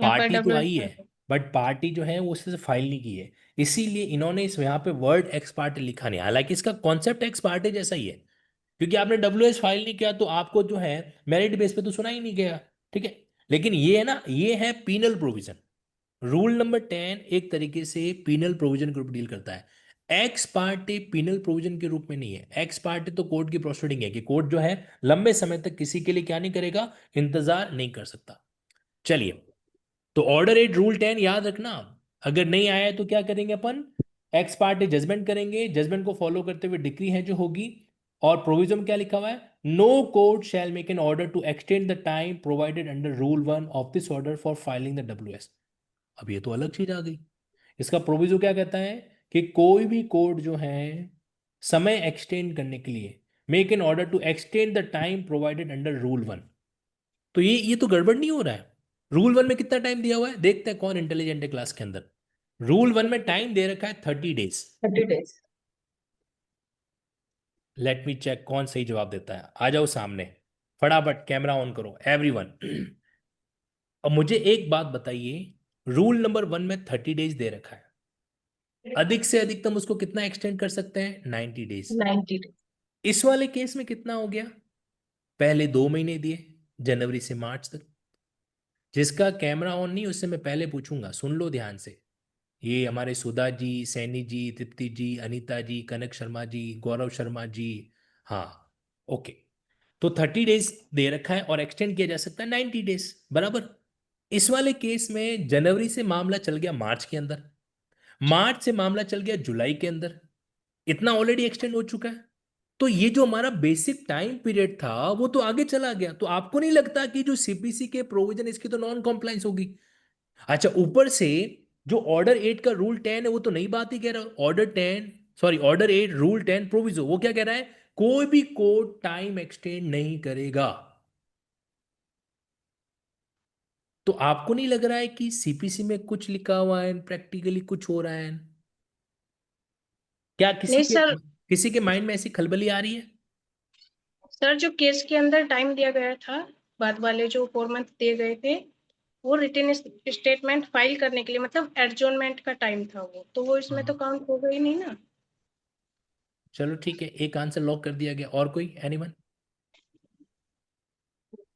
यहाँ पर पार्टी तो डब्ल्यू आई है, बट पार्टी जो है वो उससे फाइल नहीं की है, इसीलिए इन्होंने इस यहाँ पे वर्ड एक्स पार्टी लिखा नहीं। हालांकि इसका कॉन्सेप्ट एक्स पार्टी जैसा ही है, क्योंकि आपने डब्ल्यू एस फाइल नहीं किया तो आपको जो है मेरिट बेस पे तो सुना ही नहीं गया। ठीक है, लेकिन ये है ना, ये है पीनल प्रोविजन। रूल नंबर 10 एक तरीके से पीनल प्रोविजन के रूप डील करता है। एक्स पार्टी पीनल प्रोविजन के रूप में नहीं है। एक्स पार्टी तो कोर्ट की प्रोसीडिंग है कि कोर्ट जो है लंबे समय तक किसी के लिए क्या नहीं करेगा, इंतजार नहीं कर सकता। चलिए, तो ऑर्डर 8 रूल 10 याद रखना। अगर नहीं आया है तो क्या करेंगे अपन, एक्स पार्टी जजमेंट करेंगे, जजमेंट को फॉलो करते हुए डिक्री है जो होगी। और प्रोविजन में क्या लिखा हुआ है, no court shall make an order to extend the time provided under rule 1 of this order for filing the W S. अब ये तो अलग चीज आ गई। इसका प्रोविजो क्या कहता है कि कोई भी कोर्ट जो है समय एक्सटेंड करने के लिए make an order to extend the time provided under rule 1। तो ये तो गड़बड़ नहीं हो रहा है। रूल 1 में कितना टाइम दिया हुआ है, देखते हैं कौन इंटेलिजेंट है क्लास के अंदर। रूल 1 में टाइम दे रखा है 30 days. 30 days। Let me check कौन सही जवाब देता है। आ जाओ सामने, फटाफट कैमरा ऑन करो एवरीवन। अब मुझे एक बात बताइए, रूल नंबर 1 में 30 डेज दे रखा है, अधिक से अधिकतम उसको कितना एक्सटेंड कर सकते हैं, 90 डेज। 90 days। इस वाले केस में कितना हो गया, पहले 2 महीने दिए, जनवरी से मार्च तक। जिसका कैमरा ऑन नहीं उससे मैं पहले पूछूंगा, सुन लो ध्यान से। ये हमारे सुधा जी, सैनी जी, तृप्ति जी, अनीता जी, कनक शर्मा जी, गौरव शर्मा जी। हाँ, ओके। तो 30 डेज दे रखा है और एक्सटेंड किया जा सकता है 90 डेज, बराबर। इस वाले केस में जनवरी से मामला चल गया मार्च के अंदर, मार्च से मामला चल गया जुलाई के अंदर, इतना ऑलरेडी एक्सटेंड हो चुका है। तो ये जो हमारा बेसिक टाइम पीरियड था वो तो आगे चला गया। तो आपको नहीं लगता कि जो सीपीसी के प्रोविजन इसकी तो नॉन कॉम्प्लाइंस होगी? अच्छा, ऊपर से जो ऑर्डर 8 का रूल 10 है वो तो नई बात ही कह रहा है। Order 10, sorry, order 8 rule 10 proviso, वो क्या कह रहा है, कोई भी कोर्ट टाइम एक्सटेंड नहीं करेगा। तो आपको नहीं लग रहा है कि सीपीसी में कुछ लिखा हुआ है, प्रैक्टिकली कुछ हो रहा है? क्या नहीं सर, किसी के माइंड में ऐसी खलबली आ रही है? सर जो केस के अंदर टाइम दिया गया था, बाद वाले जो 4 मंथ दिए गए थे, वो रिटन स्टेटमेंट फाइल करने के लिए, मतलब एडजोर्नमेंट का टाइम था वो, तो वो इसमें तो हाँ, काउंट होगा ही नहीं ना। चलो ठीक है, एक आंसर लॉक कर दिया गया। और कोई, एनीवन?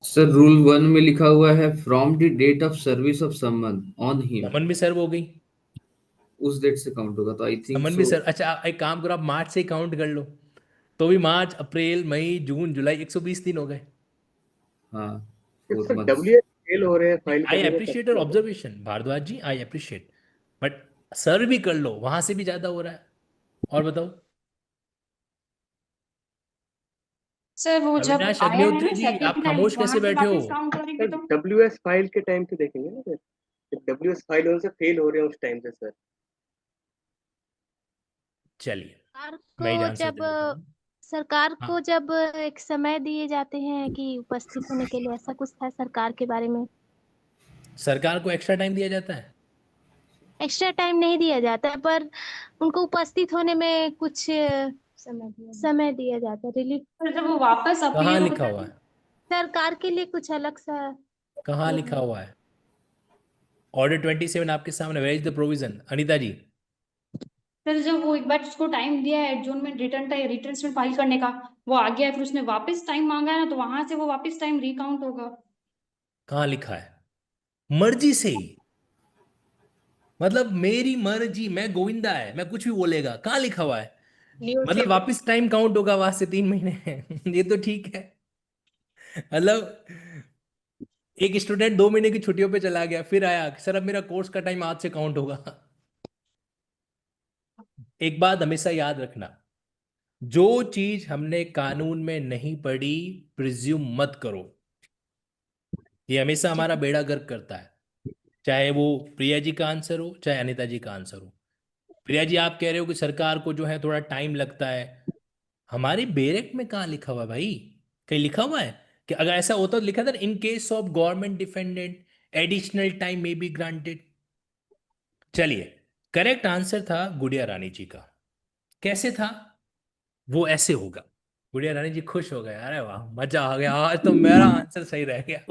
सर रूल 1 में लिखा हुआ है from the date of service of summon on him. Summon भी सर्व हो गई। उस डेट से काउंट होगा तो आई थिंक समन भी सो। सर्व, अच्छा एक काम करो, आप मार्च से काउंट कर लो, तो भी मार्च, अप्रैल, मई, जून, जुलाई, 120 दिन हो गए। हाँ, four sir months. W fail हो रहे हैं फाइल आई करने में तब अप्रिशिएट योर क्या होगा? Observation Bhardwaj ji, I appreciate. But serve भी कर लो, वहां से भी ज्यादा हो रहा है। और बताओ। सर वो जब अविनाश आया है अग्निहोत्री ना जी, आप सेकंड टाइम, खामोश वहां कैसे से बैठे हो? वापस काउंट करेंगे सर तो। डब्ल्यू एस फाइल के टाइम पे देखेंगे ना सर, जब डब्ल्यू एस फाइल उनसे फेल हो रहे हैं उस टाइम से सर। चलिए, सरकार मैं ही को आंसर जब दे देता हूँ। सरकार को हाँ, जब एक समय दिए जाते हैं कि उपस्थित होने के लिए, ऐसा कुछ था सरकार के बारे में? सरकार को एक्स्ट्रा टाइम दिया जाता है। एक्स्ट्रा टाइम नहीं दिया जाता है, पर उनको उपस्थित होने में कुछ समय दिया जाता है, रिलीफ। फिर जब वो वापस कहाँ अपीयर लिखा होता हुआ है। है? सरकार के लिए कुछ अलग सा कहाँ वो लिखा है। हुआ है? ऑर्डर 27 आपके सामने, where is the provision, Anita ji? फिर जब वो एक बार उसको टाइम दिया है एडजोर्नमेंट रिटर्न स्टेटमेंट फाइल करने का, वो आ गया है, फिर उसने वापस टाइम मांगा है ना, तो वहां से वो वापस टाइम रिकाउंट होगा। कहाँ लिखा है? मर्जी से ही, मतलब मेरी मर्जी, मैं गोविंदा है, मैं कुछ भी बोलेगा, कहाँ लिखा हुआ है? न्यूज मतलब वापस टाइम काउंट होगा वहां से 3 महीने। ये तो ठीक है। मतलब एक स्टूडेंट 2 महीने की छुट्टियों पे चला गया, फिर आया, सर अब मेरा कोर्स का टाइम आज से काउंट होगा। एक बात हमेशा याद रखना, जो चीज हमने कानून में नहीं पढ़ी प्रिज्यूम मत करो। ये हमेशा हमारा बेड़ा गर्क करता है। चाहे वो प्रिया जी का आंसर हो, चाहे अनिता जी का आंसर हो। प्रिया जी, आप कह रहे हो कि सरकार को जो है थोड़ा टाइम लगता है। हमारे बेरेक में कहाँ लिखा हुआ है भाई? कहीं लिखा हुआ है कि अगर ऐसा होता तो लिखा था in case of government defendant additional time may be granted. चलिए, करेक्ट आंसर था गुड़िया रानी जी का। कैसे था? वो ऐसे होगा। गुड़िया रानी जी खुश हो गए, अरे वाह मजा आ गया, आज तो मेरा आंसर सही रह गया।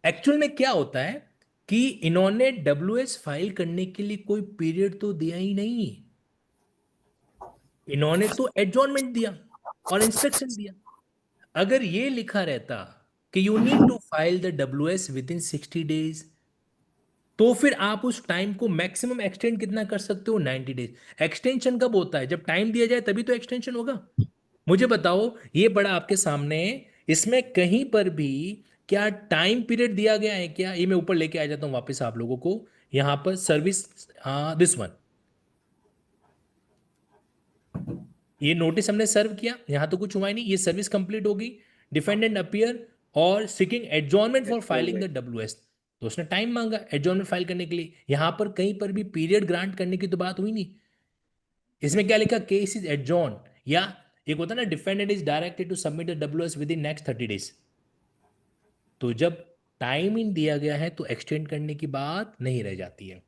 एक्चुअल में क्या होता है कि इन्होंने WS फाइल करने के लिए कोई पीरियड तो दिया ही नहीं, इन्होंने तो एडजॉर्नमेंट दिया और इंस्ट्रक्शन दिया। अगर ये लिखा रहता कि you need to file the WS within 60 days, तो फिर आप उस टाइम को मैक्सिमम एक्सटेंड कितना कर सकते हो, 90 डेज। एक्सटेंशन कब होता है, जब टाइम दिया जाए तभी तो एक्सटेंशन होगा। मुझे बताओ, ये बड़ा आपके सामने, इसमें कहीं पर भी क्या टाइम पीरियड दिया गया है क्या? ये मैं ऊपर लेके आ जाता हूं वापस आप लोगों को, यहां पर सर्विस, दिस वन, ये नोटिस हमने सर्व किया, यहां तो कुछ हुआ ही नहीं, ये सर्विस कंप्लीट होगी, डिफेंडेंट अपीयर और seeking adjournment for filing the WS, तो उसने टाइम मांगा एडजॉर्नमेंट फाइल करने के लिए। यहां पर कहीं पर भी पीरियड ग्रांट करने की तो बात हुई नहीं। इसमें क्या लिखा, केस इज एडजॉर्न, या एक होता है ना, defendant is directed to submit the WS within next 30 days. तो जब टाइम इन दिया गया है तो एक्सटेंड करने की बात नहीं रह जाती है।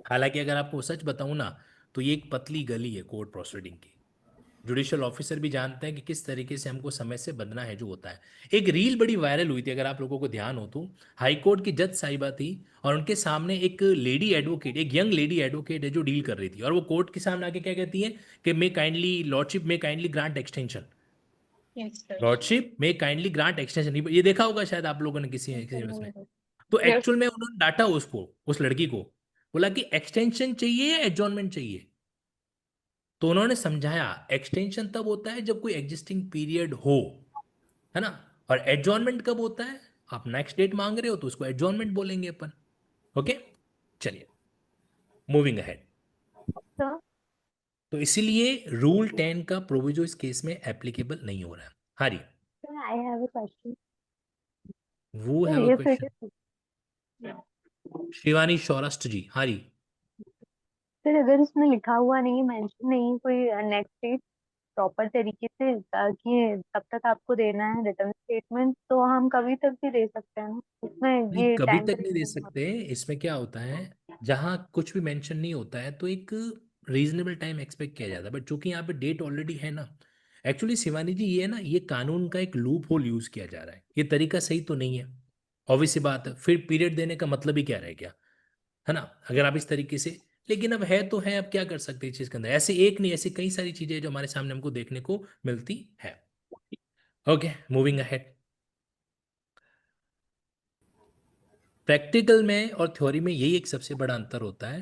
हालांकि अगर आपको सच बताऊं ना, तो ये एक पतली गली है कोर्ट प्रोसीडिंग की। जुडिशियल ऑफिसर भी जानते हैं कि किस तरीके से हमको समय से बदना है जो होता है। एक रील बड़ी वायरल हुई थी, अगर आप लोगों को ध्यान हो तो, हाई कोर्ट की जज साहिबा थी और उनके सामने एक लेडी एडवोकेट, एक यंग लेडी एडवोकेट है जो डील कर रही थी, और वो कोर्ट के सामने आके क्या कहती है कि may kindly lordship may kindly grant extension, yes sir. Lordship may kindly grant extension. ये देखा होगा शायद आप लोगों ने किसी उसमें। तो एक्चुअल में उन्होंने डांटा उसको, उस लड़की को, बोला कि एक्सटेंशन चाहिए या एडजॉर्नमेंट चाहिए। तो उन्होंने समझाया एक्सटेंशन तब होता है जब कोई एग्जिस्टिंग पीरियड हो, है ना, और एडजॉर्नमेंट कब होता है, आप नेक्स्ट डेट मांग रहे हो तो उसको एडजॉर्नमेंट बोलेंगे अपन। ओके, चलिए मूविंग अहेड। सर तो इसीलिए रूल 10 का प्रोविजो इस केस में एप्लीकेबल नहीं हो रहा है। हारी, आई हैव अ क्वेश्चन। वो हैव अ ये फिर क्वेश्चन। शिवानी सौराष्ट्र जी, हारी। सर अगर इसमें लिखा हुआ नहीं, मेंशन नहीं कोई नेक्स्ट डेट प्रॉपर तरीके से कि तब तक आपको देना है रिटर्न स्टेटमेंट, तो हम कभी तक भी दे सकते हैं ना इसमें, नहीं, ये कभी टाइम तक नहीं दे पीरियड। सकते। इसमें क्या होता है, जहां कुछ भी मेंशन नहीं होता है तो एक रीजनेबल टाइम एक्सपेक्ट किया जाता है, बट चूंकि यहाँ पे डेट ऑलरेडी है ना, एक्चुअली शिवानी जी, ये है ना, ये कानून का एक लूप होल यूज किया जा रहा है, ये तरीका सही तो नहीं है। ऑब्वियस सी बात है, फिर पीरियड देने का मतलब ही क्या रह गया, है ना, अगर आप इस तरीके से। लेकिन अब है तो है, अब क्या कर सकते हैं इस चीज के अंदर, ऐसे एक नहीं, ऐसी कई सारी चीजें जो हमारे सामने हमको देखने को मिलती है। Okay, moving ahead. प्रैक्टिकल में और थ्योरी में यही एक सबसे बड़ा अंतर होता है।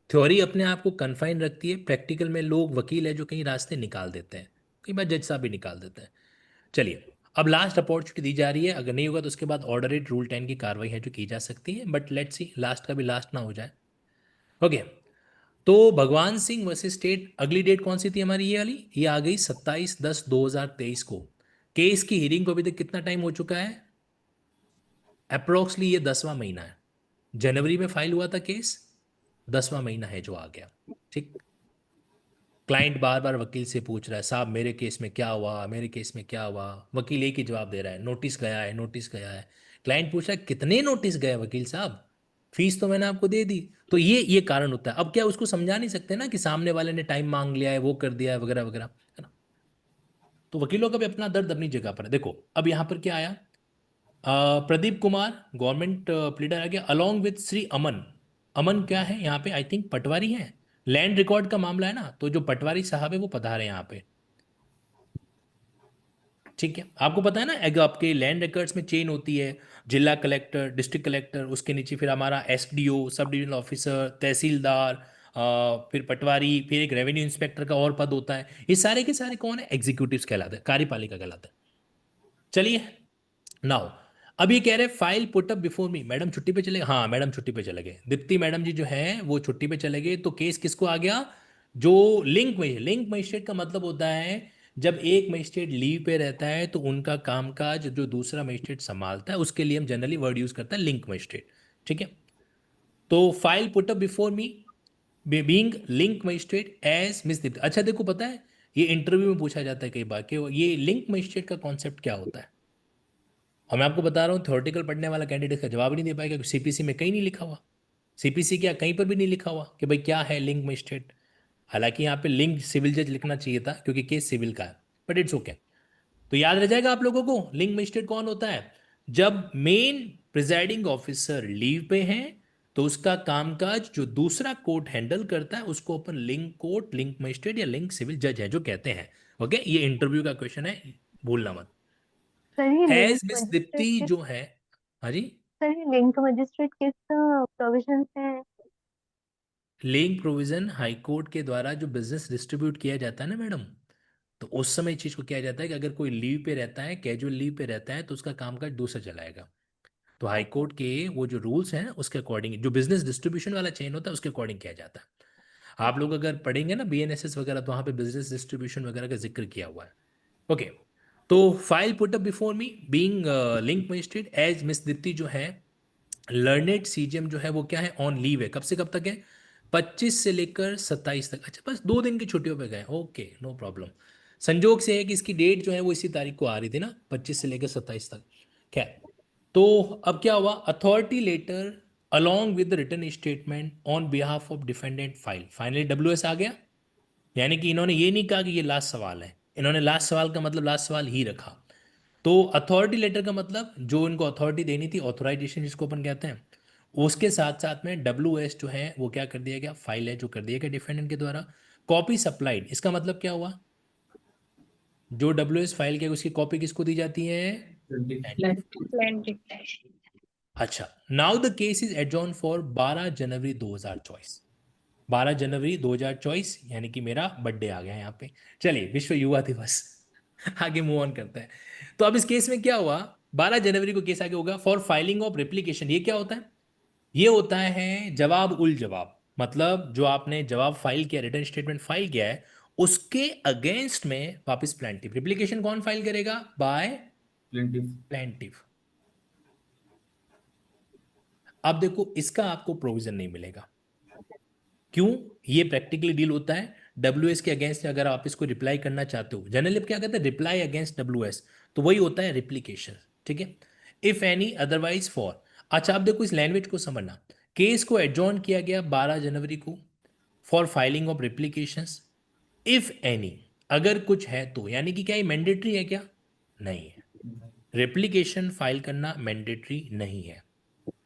थ्योरी अपने आप को कन्फाइन रखती है, प्रैक्टिकल में लोग वकील है जो कई रास्ते निकाल देते हैं, कई बार जज साहब भी निकाल देते हैं। चलिए, अब लास्ट अपॉर्चुनिटी दी जा रही है, अगर नहीं होगा तो उसके बाद ऑर्डर इट रूल 10 की कार्रवाई है जो की जा सकती है, बट लेट्स सी लास्ट का भी लास्ट ना हो जाए। ओके, तो भगवान सिंह वर्सेस स्टेट, अगली डेट कौन सी थी हमारी, ये वाली, ये आ गई 27/10/2023 को। केस की हियरिंग को अभी तक कितना टाइम हो चुका है, अप्रोक्सली ये 10वां महीना है। जनवरी में फाइल हुआ था केस, 10वां महीना है जो आ गया। ठीक, क्लाइंट बार बार वकील से पूछ रहा है, साहब मेरे केस में क्या हुआ, मेरे केस में क्या हुआ। वकील एक ही जवाब दे रहा है, नोटिस गया है, नोटिस गया है। क्लाइंट पूछ रहा है, कितने नोटिस गए वकील साहब, फीस तो मैंने आपको दे दी। तो ये कारण होता है। अब क्या उसको समझा नहीं सकते ना कि सामने वाले ने टाइम मांग लिया है, वो कर दिया है, वगैरह वगैरह, है ना। तो वकीलों का भी अपना दर्द अपनी जगह पर है। देखो अब यहाँ पर क्या आया, प्रदीप कुमार गवर्नमेंट प्लीडर आ गया अलॉन्ग विद श्री अमन। अमन क्या है यहाँ पे, आई थिंक पटवारी है, लैंड रिकॉर्ड का मामला है ना, तो जो पटवारी साहब है वो पधारे हैं यहाँ पे। ठीक है, आपको पता है ना, आपके लैंड रिकॉर्ड्स में चेन होती है, जिला कलेक्टर, डिस्ट्रिक्ट कलेक्टर, उसके नीचे फिर हमारा SDO, सब डिविजनल ऑफिसर, तहसीलदार, फिर पटवारी, फिर एक रेवेन्यू इंस्पेक्टर का और पद होता है। ये सारे के सारे कौन है, एग्जीक्यूटिव्स कहलाते हैं, कार्यपालिका कहलाते हैं। चलिए, नाउ अब ये कह रहे हैं फाइल पुट अप बिफोर मी, मैडम छुट्टी पे चले गए, हाँ मैडम छुट्टी पे चले गए, दीप्ति मैडम जी जो है वो छुट्टी पे चले गए, तो केस किसको आ गया, जो लिंक मजिस्ट्रेट का मतलब होता है, जब एक मजिस्ट्रेट लीव पे रहता है तो उनका कामकाज जो दूसरा मजिस्ट्रेट संभालता है, उसके लिए हम जनरली वर्ड यूज करते हैं लिंक मजिस्ट्रेट। ठीक है, तो file put up before me being link magistrate as miss Deepti. अच्छा देखो, पता है ये इंटरव्यू में पूछा जाता है कई बार कि ये लिंक मजिस्ट्रेट का कॉन्सेप्ट क्या होता है, और मैं आपको बता रहा हूँ थ्योरेटिकल पढ़ने वाला कैंडिडेट का जवाब नहीं दे पाएगा, क्योंकि CPC में कहीं नहीं लिखा हुआ, CPC क्या कहीं पर भी नहीं लिखा हुआ कि भाई क्या है लिंक मजिस्ट्रेट। हालांकि यहाँ पे लिंक सिविल जज लिखना चाहिए था क्योंकि केस सिविल का है, बट इट्स ओके। तो याद रह जाएगा आप लोगों को लिंक मजिस्ट्रेट कौन होता है, जब मेन प्रिजाइडिंग ऑफिसर लीव पे है तो उसका कामकाज जो दूसरा कोर्ट हैंडल करता है उसको अपन लिंक कोर्ट, लिंक मजिस्ट्रेट या लिंक सिविल जज है जो कहते हैं। ओके, ये इंटरव्यू का क्वेश्चन है, भूलना मत। सर ये link as miss magistrate Deepti किस जो है, हाँ जी, सर ये लिंक मजिस्ट्रेट किस प्रोविजन से है? लिंक प्रोविजन हाई कोर्ट के द्वारा जो बिजनेस डिस्ट्रीब्यूट किया जाता है ना मैडम, तो उस समय चीज को किया जाता है कि अगर कोई लीव पे रहता है, कैजुअल लीव पे रहता है, तो उसका कामकाज दूसरा चलाएगा। तो हाई कोर्ट के वो जो रूल्स हैं उसके अकॉर्डिंग जो बिजनेस डिस्ट्रीब्यूशन वाला चेन होता है उसके अकॉर्डिंग किया जाता है। आप लोग अगर पढ़ेंगे ना बीएनएसएस वगैरह तो वहाँ पे बिजनेस डिस्ट्रीब्यूशन वगैरह का जिक्र किया हुआ है। ओके, तो file put up before me being link magistrate as miss Deepti जो है लर्नेड सीजीएम जो है वो क्या है, ऑन लीव है। कब से कब तक है? 25 से लेकर 27 तक। अच्छा, बस 2 दिन की छुट्टियों पे गए, ओके नो प्रॉब्लम। संजोग से है कि इसकी डेट जो है वो इसी तारीख को आ रही थी ना, 25 से लेकर 27 तक। खैर, तो अब क्या हुआ, authority letter along with written statement on behalf of defendant file, finally WS आ गया। यानी कि इन्होंने ये नहीं कहा कि ये लास्ट सवाल है, इन्होंने लास्ट सवाल का मतलब लास्ट सवाल ही रखा। तो अथॉरिटी लेटर का मतलब जो इनको अथॉरिटी देनी थी, ऑथोराइजेशन जिसको अपन कहते हैं, उसके साथ साथ में डब्ल्यू एस जो है वो क्या कर दिया गया, फाइल है जो कर दिया गया डिफेंडेंट के द्वारा। कॉपी सप्लाइड, इसका मतलब क्या हुआ, जो डब्ल्यू एस फाइल के उसकी कॉपी किसको दी जाती है? प्लेंटिफ। अच्छा, now the case is adjourn for 12 जनवरी 2024। 12 जनवरी 2024 यानी कि मेरा बर्थडे आ गया यहाँ पे। चलिए, विश्व युवा दिवस आगे मूव ऑन करते हैं। तो अब इस केस में क्या हुआ, 12 जनवरी को केस आगे होगा फॉर फाइलिंग ऑफ रिप्लीकेशन। ये क्या होता है? ये होता है जवाब उल जवाब, मतलब जो आपने जवाब फाइल किया, रिटर्न स्टेटमेंट फाइल किया है, उसके अगेंस्ट में वापस प्लेंटिव। रिप्लीकेशन कौन फाइल करेगा? By plaintiff. अब देखो, इसका आपको प्रोविजन नहीं मिलेगा। क्यों? ये प्रैक्टिकली डील होता है डब्ल्यूएस के अगेंस्ट। अगर आप इसको रिप्लाई करना चाहते हो, जनरली क्या कहते हैं, रिप्लाई अगेंस्ट डब्ल्यूएस, तो वही होता है रिप्लीकेशन। ठीक है, इफ एनी अदरवाइज फॉर। अच्छा, आप देखो इस लैंग्वेज को समझना। केस को एडजॉर्न किया गया 12 जनवरी को for filing of replications. If any, अगर कुछ है तो, यानी कि क्या ये मैंडेटरी है क्या? नहीं है, रिप्लीकेशन फाइल करना मैंडेटरी नहीं है।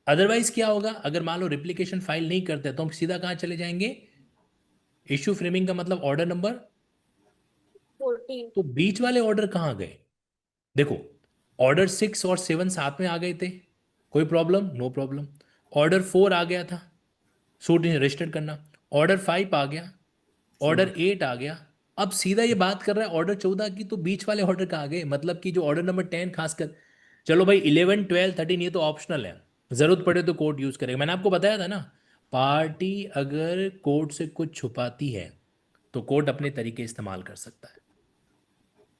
अदरवाइज क्या होगा, अगर मान लो रिप्लीकेशन फाइल नहीं करते तो हम सीधा कहां चले जाएंगे? इश्यू फ्रेमिंग का मतलब ऑर्डर नंबर 14। तो बीच वाले ऑर्डर कहां गए? देखो, ऑर्डर 6 और 7 साथ में आ गए थे, कोई प्रॉब्लम? No problem. ऑर्डर 4 आ गया था, सूट रजिस्टर्ड करना। ऑर्डर 5 आ गया, ऑर्डर 8 आ गया। अब सीधा ये बात कर रहा है ऑर्डर 14 की, तो बीच वाले ऑर्डर कहाँ गए? मतलब कि जो ऑर्डर नंबर 10 खासकर, चलो भाई 11 12 13 ये तो ऑप्शनल है, जरूरत पड़े तो कोर्ट यूज करेगा। मैंने आपको बताया था ना, पार्टी अगर कोर्ट से कुछ छुपाती है तो कोर्ट अपने तरीके इस्तेमाल कर सकता है।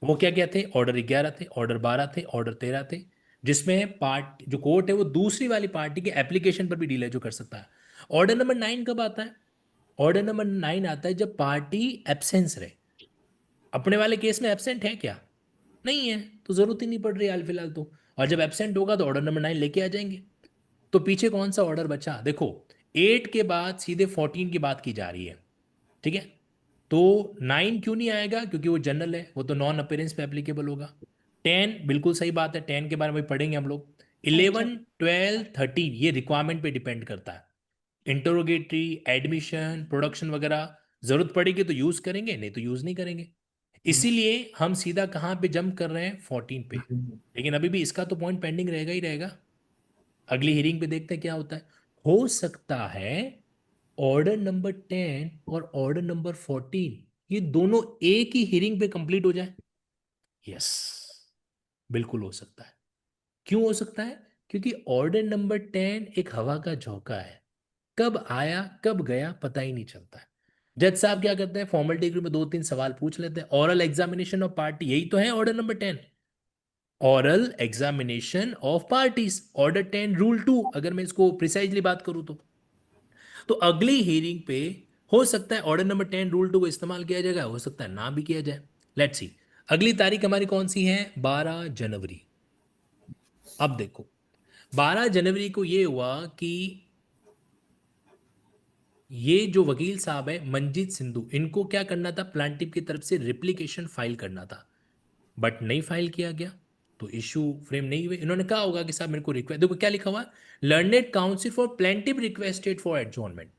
वो क्या क्या थे? ऑर्डर 11 थे, ऑर्डर 12 थे, ऑर्डर 13 थे, जिसमें पार्ट जो कोर्ट है वो दूसरी वाली पार्टी के एप्लीकेशन पर भी डील है जो कर सकता है। ऑर्डर नंबर 9 कब आता है? ऑर्डर नंबर 9 आता है जब पार्टी एब्सेंस रहे। अपने वाले केस में एब्सेंट है क्या? नहीं है, तो जरूरत ही नहीं पड़ रही हाल फिलहाल तो। और जब एब्सेंट होगा तो ऑर्डर नंबर 9 लेके आ जाएंगे। तो पीछे कौन सा ऑर्डर बचा? देखो, 8 के बाद सीधे 14 की बात की जा रही है। ठीक है, तो 9 क्यों नहीं आएगा? क्योंकि वो जनरल है, वो तो नॉन अपेयरेंस पे एप्लीकेबल होगा। 10 बिल्कुल सही बात है, 10 के बारे में पढ़ेंगे हम लोग। 11 12 13 ये रिक्वायरमेंट पे डिपेंड करता है। इंटरोगेटरी, एडमिशन, प्रोडक्शन वगैरह जरूरत पड़ेगी तो यूज करेंगे, नहीं तो यूज नहीं करेंगे। इसीलिए हम सीधा कहां पे जंप कर रहे हैं? 14 पे। लेकिन अभी भी इसका तो पॉइंट पेंडिंग रहेगा ही रहेगा। अगली हियरिंग पे देखते हैं क्या होता है। हो सकता है ऑर्डर नंबर 10 और ऑर्डर नंबर 14 ये दोनों एक ही हियरिंग पे कंप्लीट हो जाए। यस, बिल्कुल हो सकता है। क्यों हो सकता है? क्योंकि ऑर्डर नंबर 10 एक हवा का झोंका है, कब आया कब गया पता ही नहीं चलता है। जज साहब क्या करते हैं, फॉर्मल डिग्री में 2-3 सवाल पूछ लेते हैं। ऑरल एग्जामिनेशन ऑफ पार्टी, यही तो है order number 10, oral examination of parties. Order 10 rule 2 अगर मैं इसको प्रिसाइजली बात करूं तो अगली हियरिंग पे हो सकता है ऑर्डर नंबर 10 रूल 2 को इस्तेमाल किया जाएगा, हो सकता है ना भी किया जाए। लेट्स सी, अगली तारीख हमारी कौन सी है? 12 जनवरी। अब देखो, 12 जनवरी को ये हुआ कि ये जो वकील साहब है मंजीत सिंधु, इनको क्या करना था, प्लांटिव की तरफ से रिप्लीकेशन फाइल करना था, बट नहीं फाइल किया गया। तो इशू फ्रेम नहीं हुए। इन्होंने कहा होगा कि साहब मेरे को रिक्वेस्ट, देखो क्या लिखा हुआ, learned council for plaintiff requested for adjournment.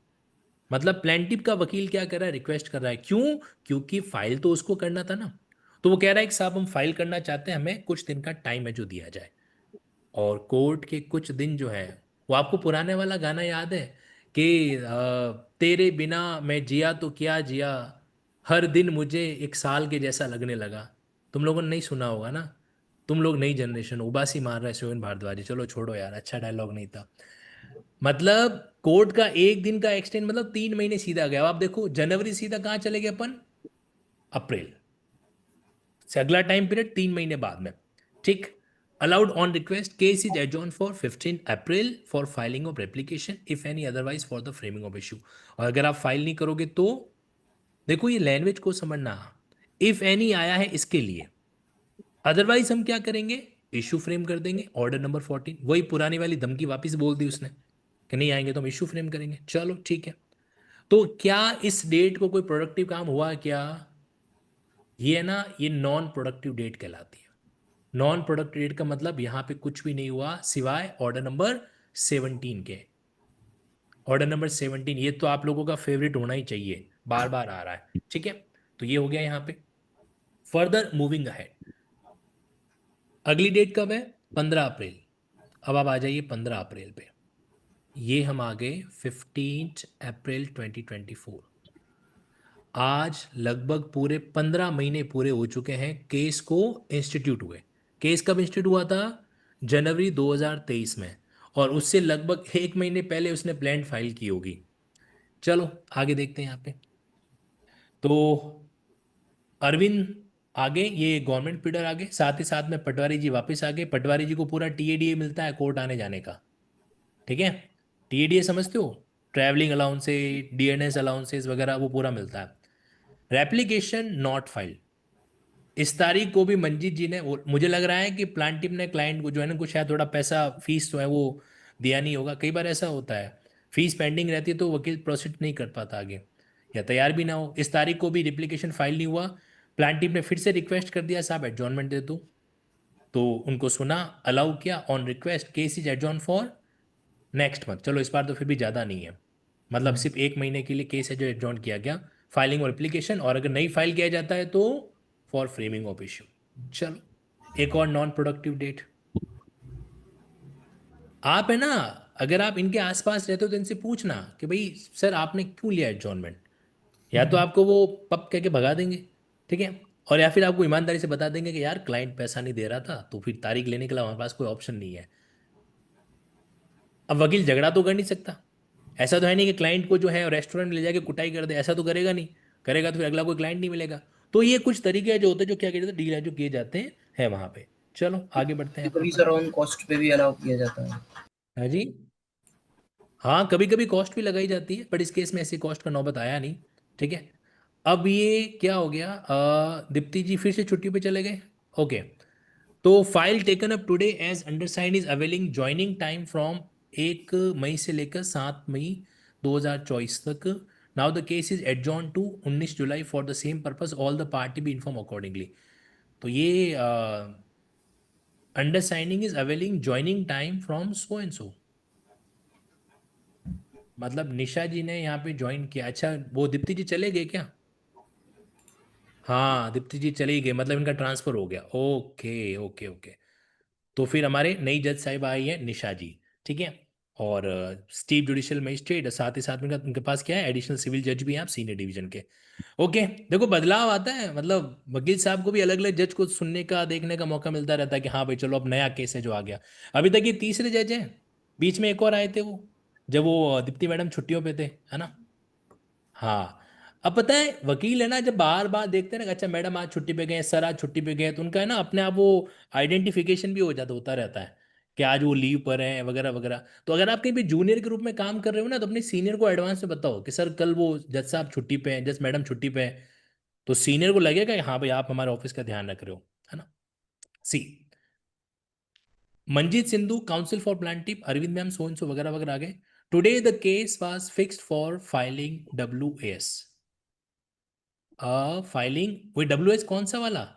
मतलब प्लेंटिव का वकील क्या कर रहा है, रिक्वेस्ट कर रहा है। क्यों? क्योंकि फाइल तो उसको करना था ना। तो वो कह रहा है कि साहब हम फाइल करना चाहते हैं, हमें कुछ दिन का टाइम है जो दिया जाए। और कोर्ट के कुछ दिन जो है, वो आपको पुराने वाला गाना याद है कि तेरे बिना मैं जिया तो क्या जिया, हर दिन मुझे एक साल के जैसा लगने लगा। तुम लोगों ने नहीं सुना होगा ना, तुम लोग नई जनरेशन, उबासी मार रहा है शोभन भारद्वाज। चलो छोड़ो यार, अच्छा डायलॉग नहीं था। मतलब कोर्ट का एक दिन का एक्सटेंड मतलब 3 महीने सीधा गया। अब आप देखो जनवरी सीधा कहाँ चले गए अपन, अप्रैल से अगला टाइम पीरियड 3 महीने बाद में। ठीक। Allowed on request, case is adjourn for 15 April for filing of application if any otherwise for the framing of issue. और अगर आप फाइल नहीं करोगे तो देखो ये लैंग्वेज को समझना, इफ एनी आया है इसके लिए, अदरवाइज हम क्या करेंगे, इशू फ्रेम कर देंगे। ऑर्डर नंबर 14, वही पुरानी वाली धमकी वापस बोल दी उसने कि नहीं आएंगे तो हम इशू फ्रेम करेंगे। चलो ठीक है। तो क्या इस डेट को कोई प्रोडक्टिव काम हुआ क्या? ये है ना, ये नॉन प्रोडक्टिव डेट कहलाती है। नॉन प्रोडक्टिव डेट का मतलब यहां पे कुछ भी नहीं हुआ सिवाय ऑर्डर नंबर 17 के। ऑर्डर नंबर 17, ये तो आप लोगों का फेवरेट होना ही चाहिए, बार बार आ रहा है। ठीक है, तो ये हो गया यहां पे। फर्दर मूविंग अहेड, अगली डेट कब है, 15 अप्रैल। अब आप आ जाइए 15 अप्रैल पे, ये हम आ गए 15 अप्रैल 2024। आज लगभग पूरे 15 महीने पूरे हो चुके हैं केस को इंस्टीट्यूट हुए। केस कब इंस्टीट्यूट हुआ था, जनवरी 2023 में। और उससे लगभग 1 महीने पहले उसने प्लान फाइल की होगी। चलो आगे देखते हैं यहाँ पे। तो अरविंद आगे, ये गवर्नमेंट पीडर आगे, साथ ही साथ में पटवारी जी वापस आ गए। पटवारी जी को पूरा टीएडीए मिलता है कोर्ट आने जाने का। ठीक है, टीएडीए समझते हो, ट्रैवलिंग अलाउंसे, डीएनएस अलाउंसेस वगैरह वो पूरा मिलता है। रेप्लीकेशन नॉट फाइल्ड, इस तारीख को भी मंजीत जी ने मुझे लग रहा है कि प्लांटिव ने क्लाइंट को जो है ना कुछ शायद थोड़ा पैसा फीस जो है वो दिया नहीं होगा। कई बार ऐसा होता है, फीस पेंडिंग रहती है तो वकील प्रोसीड नहीं कर पाता आगे, या तैयार भी ना हो। इस तारीख को भी रिप्लीकेशन फाइल नहीं हुआ। प्लांटिव ने फिर से रिक्वेस्ट कर दिया साहब एडजॉर्नमेंट दे दो, तो उनको सुना, अलाउ किया on request, case is adjourn for next month. चलो इस बार तो फिर भी ज़्यादा नहीं है, मतलब सिर्फ 1 महीने के लिए केस है जो एडजॉर्न किया गया, फाइलिंग और एप्लीकेशन। और अगर नहीं फाइल किया जाता है तो फॉर फ्रेमिंग ऑफ इश्यू। चलो एक और नॉन प्रोडक्टिव डेट। आप है ना, अगर आप इनके आसपास रहते हो तो इनसे पूछना कि भाई सर आपने क्यों लिया एडजॉर्नमेंट, या तो आपको वो पप कह के भगा देंगे, ठीक है, और या फिर आपको ईमानदारी से बता देंगे कि यार क्लाइंट पैसा नहीं दे रहा था, तो फिर तारीख लेने के लिए हमारे पास कोई ऑप्शन नहीं है। अब वकील झगड़ा तो कर नहीं सकता, ऐसा तो है नहीं कि क्लाइंट को जो है रेस्टोरेंट में ले जाके कुटाई कर दे, ऐसा तो करेगा नहीं। करेगा तो फिर अगला कोई क्लाइंट नहीं मिलेगा। तो ये कुछ तरीके जो होते हैं जो क्या कहते हैं डील है जो किए जाते हैं वहां पे। चलो आगे बढ़ते हैं। कभी सर ऑन कॉस्ट पे भी अलाउ किया जाता है। हाँ जी, हाँ कभी कभी कॉस्ट भी लगाई जाती है, बट इस केस में ऐसी कॉस्ट का नौबत आया नहीं। ठीक है, अब ये क्या हो गया, दीप्ति जी फिर से छुट्टी पे चले गए। ओके, तो file taken up today as undersigned is availing joining time from 1 मई से लेकर 7 मई 2024 तक। Now the case is adjourn to 19 July for the same purpose, all the party be inform accordingly. तो ये undersigning is availing joining time from so and so, मतलब निशा जी ने यहाँ पे ज्वाइन किया। अच्छा वो दीप्ति जी चले गए क्या? हाँ दीप्ति जी चले गए, मतलब इनका ट्रांसफर हो गया। ओके ओके ओके, तो फिर हमारे नई जज साहिब आई है निशा जी। ठीक है, और चीफ जुडिशियल मजिस्ट्रेट, साथ ही साथ में उनके पास क्या है, एडिशनल सिविल जज भी हैं आप सीनियर डिवीजन के। ओके, देखो बदलाव आता है, मतलब वकील साहब को भी अलग अलग जज को सुनने का देखने का मौका मिलता रहता है कि हाँ भाई चलो अब नया केस है जो आ गया। अभी तक ये तीसरे जज हैं, बीच में एक और आए थे वो, जब वो दीप्ति मैडम छुट्टियों पे थे, है ना। हाँ, अब पता है वकील है ना, जब बार बार देखते हैं ना, अच्छा मैडम आज छुट्टी पे गए, सर आज छुट्टी पे गए, तो उनका है ना अपने आप वो आइडेंटिफिकेशन भी हो जाता होता रहता है कि आज वो लीव पर हैं वगैरह वगैरह। तो अगर आप कहीं भी जूनियर के रूप में काम कर रहे हो ना, तो अपने सीनियर को एडवांस में बताओ कि सर कल वो जज साहब छुट्टी पे हैं, जज मैडम छुट्टी पे है, तो सीनियर को लगेगा कि हाँ भाई आप हमारे ऑफिस का ध्यान रख रहे हो, है ना। सी Manjeet Sindhu counsel for plaintiff, Arvind ma'am so and so वगैरह वगैरह आ गए। Today the case was fixed for filing WAS। Filing, वही WS कौन सा वाला,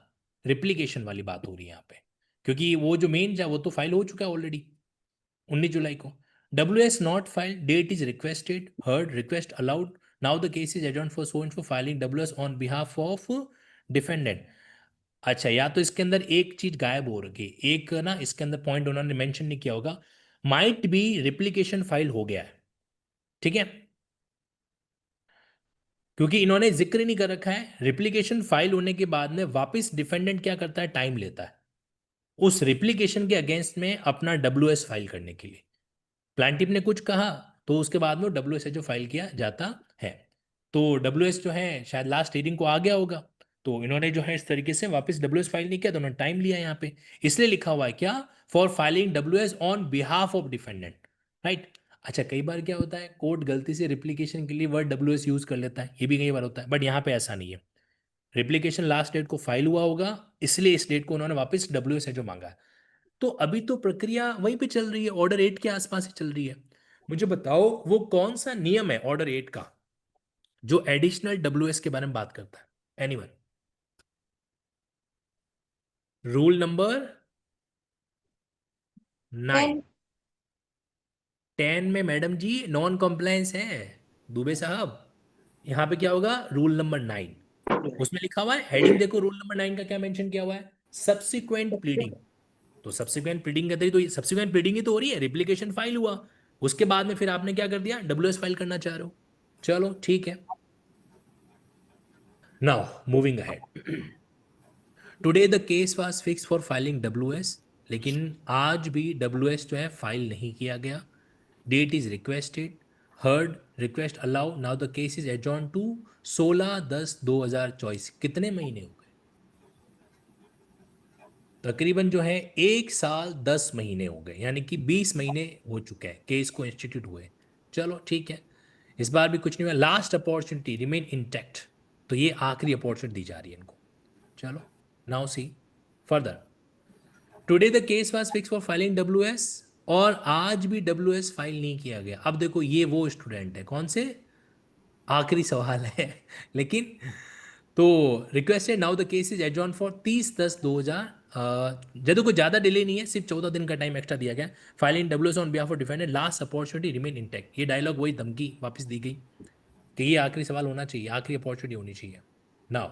रिप्लीकेशन वाली बात हो रही है यहाँ पे। क्योंकि वो जो मेन था वो तो फाइल हो चुका है ऑलरेडी 19 जुलाई को। WS not file, date is requested, heard, request allowed, now the case is adjourn for so and for filing WS on behalf of defendant. अच्छा, या तो इसके अंदर एक चीज गायब हो रखी है, एक ना इसके अंदर पॉइंट उन्होंने मेंशन नहीं किया होगा, माइट बी रिप्लिकेशन फाइल हो गया है, ठीक है, क्योंकि इन्होंने जिक्र नहीं कर रखा है। रिप्लिकेशन फाइल होने के बाद में वापस डिफेंडेंट क्या करता है, टाइम लेता है उस रिप्लिकेशन के अगेंस्ट में अपना WS फाइल करने के लिए। प्लांटिफ ने कुछ कहा तो उसके बाद में WS जो फाइल किया जाता है। तो WS जो है शायद लास्ट हीयरिंग को आ गया होगा, तो इन्होंने जो है इस तरीके से वापस WS फाइल नहीं किया, तो उन्होंने टाइम लिया यहाँ पे, इसलिए लिखा हुआ है क्या, for filing WS on behalf of defendant, right. अच्छा, कई बार क्या होता है, कोर्ट गलती से रिप्लिकेशन के लिए वर्ड WS यूज कर लेता है, ये भी कई बार होता है, बट यहाँ पे ऐसा नहीं है। रिप्लिकेशन लास्ट डेट को फाइल हुआ होगा, इसलिए इस डेट को उन्होंने वापस WS जो मांगा है। तो अभी तो प्रक्रिया वहीं पे चल रही है, ऑर्डर 8 के आसपास ही चल रही है। मुझे बताओ वो कौन सा नियम है ऑर्डर 8 का जो एडिशनल WS के बारे में बात करता है? एनीवन? Rule number 9। 10 में मैडम जी नॉन कॉम्प्लायंस है दुबे साहब। यहां पे क्या होगा, रूल नंबर 9, उसमें लिखा हुआ है, हेडिंग देखो रूल नंबर 9 का क्या मेंशन किया हुआ है, सब्सिक्वेंट प्लीडिंग। तो सब्सिक्वेंट प्लीडिंग कहते हैं, तो सब्सिक्वेंट प्लीडिंग ही तो हो रही है, रिप्लिकेशन फाइल हुआ, उसके बाद में फिर आपने क्या कर दिया, WS फाइल करना चाह रहे हो, चलो ठीक है। Now moving ahead, today the case was fix for filing WS, लेकिन आज भी WS जो है फाइल नहीं किया गया। Date is requested, heard, request allow, now the case is adjourn to 16/10/2024। कितने महीने हो गए, तकरीबन जो है 1 साल 10 महीने हो गए, यानी कि 20 महीने हो चुके हैं केस को इंस्टीट्यूट हुए। चलो ठीक है, इस बार भी कुछ नहीं हुआ, लास्ट अपॉर्चुनिटी रिमेन इंटैक्ट, तो ये आखिरी अपॉर्चुनिटी दी जा रही है इनको। चलो now see further, today the case was fix for filing WS, और आज भी WS फाइल नहीं किया गया। अब देखो ये वो स्टूडेंट है, कौन से, आखिरी सवाल है लेकिन, तो requested, now the case is adjourn for 30/10/2000। जब कोई ज़्यादा डिले नहीं है, सिर्फ 14 दिन का टाइम एक्स्ट्रा दिया गया। Filing WS on behalf of defendant, last opportunity remain intact. ये डायलॉग वही धमकी वापस दी गई कि ये आखिरी सवाल होना चाहिए, आखिरी अपॉर्चुनिटी होनी चाहिए। Now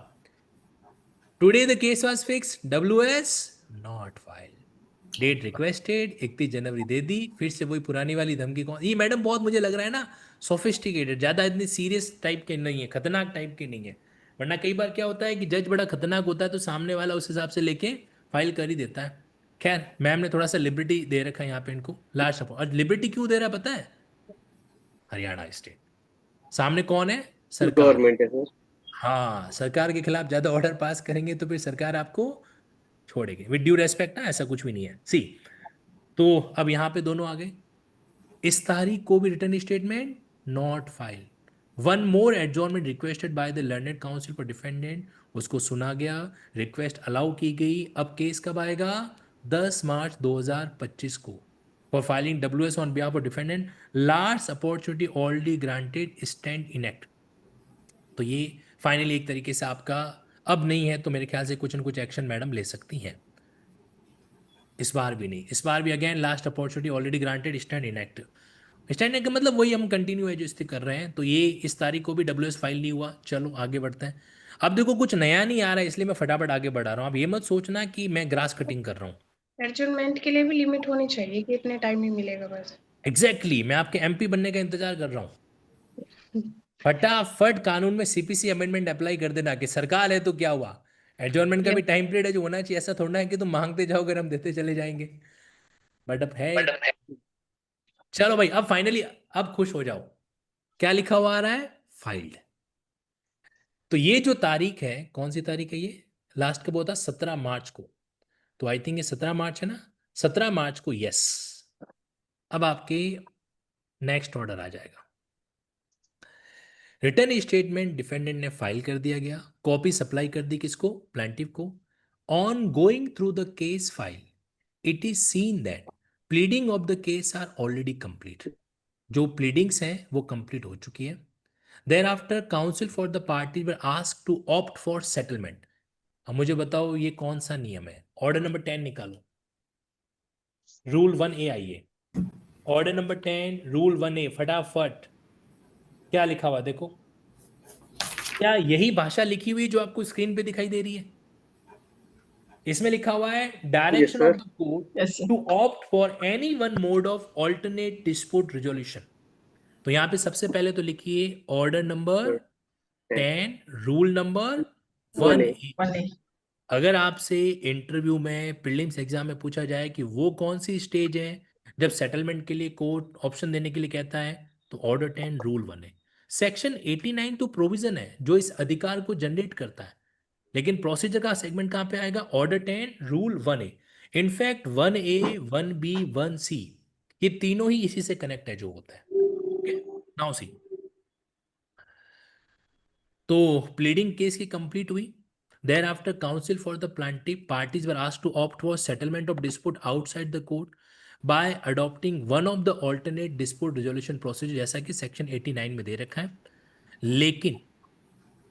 today the case was fix, WS not file, date requested 31 जनवरी दे दी, फिर से वही पुरानी वाली धमकी। कौन ये मैडम, बहुत मुझे लग रहा है ना सोफिस्टिकेटेड, ज़्यादा इतनी सीरियस टाइप के नहीं है, खतरनाक टाइप के नहीं है, वरना कई बार क्या होता है कि जज बड़ा खतरनाक होता है तो सामने वाला उस हिसाब से लेके फाइल कर ही देता है। खैर मैम ने थोड़ा सा लिबर्टी दे रखा है यहाँ पे इनको, लास्ट सपोर्ट। और लिबर्टी क्यों दे रहा है पता है, हरियाणा स्टेट सामने कौन है, सरकार। गवर्नमेंट है सर। हाँ, सरकार के खिलाफ ज़्यादा ऑर्डर पास करेंगे तो फिर सरकार आपको छोड़ेगी, विद ड्यू रेस्पेक्ट ना, ऐसा कुछ भी नहीं है। सी, तो अब यहाँ पे दोनों आ गए, इस तारीख को भी return statement not file, one more adjournment requested by the learned council for defendant, उसको सुना गया, रिक्वेस्ट अलाउ की गई। अब केस कब आएगा, 10 मार्च 2025 को, for filing WS on behalf of defendant, last opportunity already granted stand in act. तो ये फाइनली एक तरीके से आपका अब नहीं है, तो मेरे ख्याल से कुछ न कुछ एक्शन मैडम ले सकती हैं। इस बार भी नहीं, इस बार भी again last opportunity already granted stand inactive. Stand का मतलब वही हम कंटिन्यू है जो स्थिति कर रहे हैं। तो ये इस तारीख को भी WS फाइल नहीं हुआ। चलो आगे बढ़ते हैं। अब देखो कुछ नया नहीं आ रहा है, इसलिए मैं फटाफट आगे बढ़ा रहा हूँ। अब ये मत सोचना कि मैं ग्रास कटिंग कर रहा हूँ। एडजर्नमेंट के लिए भी लिमिट होनी चाहिए कि इतने टाइम ही मिलेगा बस। एग्जैक्टली, मैं आपके MP बनने का इंतजार कर रहा हूँ। फटाफट कानून में CPC अमेंडमेंट अप्लाई कर देना कि सरकार है तो क्या हुआ, एडजॉर्नमेंट का भी टाइम पीरियड है जो होना चाहिए। ऐसा थोड़ा है कि तुम मांगते जाओगे हम देते चले जाएंगे, बट अब है। चलो भाई, अब फाइनली अब खुश हो जाओ, क्या लिखा हुआ आ रहा है, फाइल्ड। तो ये जो तारीख है, कौन सी तारीख है ये, लास्ट कब होता, 17 मार्च को। तो आई थिंक ये 17 मार्च है ना, 17 मार्च को, यस। अब आपके नेक्स्ट ऑर्डर आ जाएगा, रिटर्न स्टेटमेंट डिफेंडेंट ने फाइल कर दिया गया, कॉपी सप्लाई कर दी किसको, प्लांटिफ को। On going through the case file, it is seen that pleading of the case are already complete, जो प्लीडिंग्स हैं वो कंप्लीट हो चुकी है। Thereafter counsel for the party were ask to opt for settlement. अब मुझे बताओ ये कौन सा नियम है, ऑर्डर नंबर 10 निकालो। रूल 1A आइए, ऑर्डर नंबर 10 रूल 1A, फटाफट क्या लिखा हुआ देखो। क्या यही भाषा लिखी हुई जो आपको स्क्रीन पे दिखाई दे रही है? इसमें लिखा हुआ है yes direction of sir. The court yes to opt for any one mode of alternate dispute resolution. तो यहां पे सबसे पहले तो लिखिए order number 10 rule number 1A। 1A। अगर आपसे इंटरव्यू में प्रीलिम्स एग्जाम में पूछा जाए कि वो कौन सी स्टेज है जब सेटलमेंट के लिए कोर्ट ऑप्शन देने के लिए कहता है, तो ऑर्डर 10 रूल 1 है। सेक्शन 89 तो प्रोविजन है जो इस अधिकार को जनरेट करता है, लेकिन प्रोसीजर का सेगमेंट कहां पे आएगा? Order 10 rule 1A। In fact 1A 1B 1C ये तीनों ही इसी से कनेक्ट है जो होता है। ओके, नाउ सी, तो प्लीडिंग केस की कंप्लीट हुई। Thereafter, counsel for the plaintiff parties were asked to opt for settlement of dispute outside the court by adopting one of the alternate dispute resolution procedure, जैसा कि section 89 में दे रखा है। लेकिन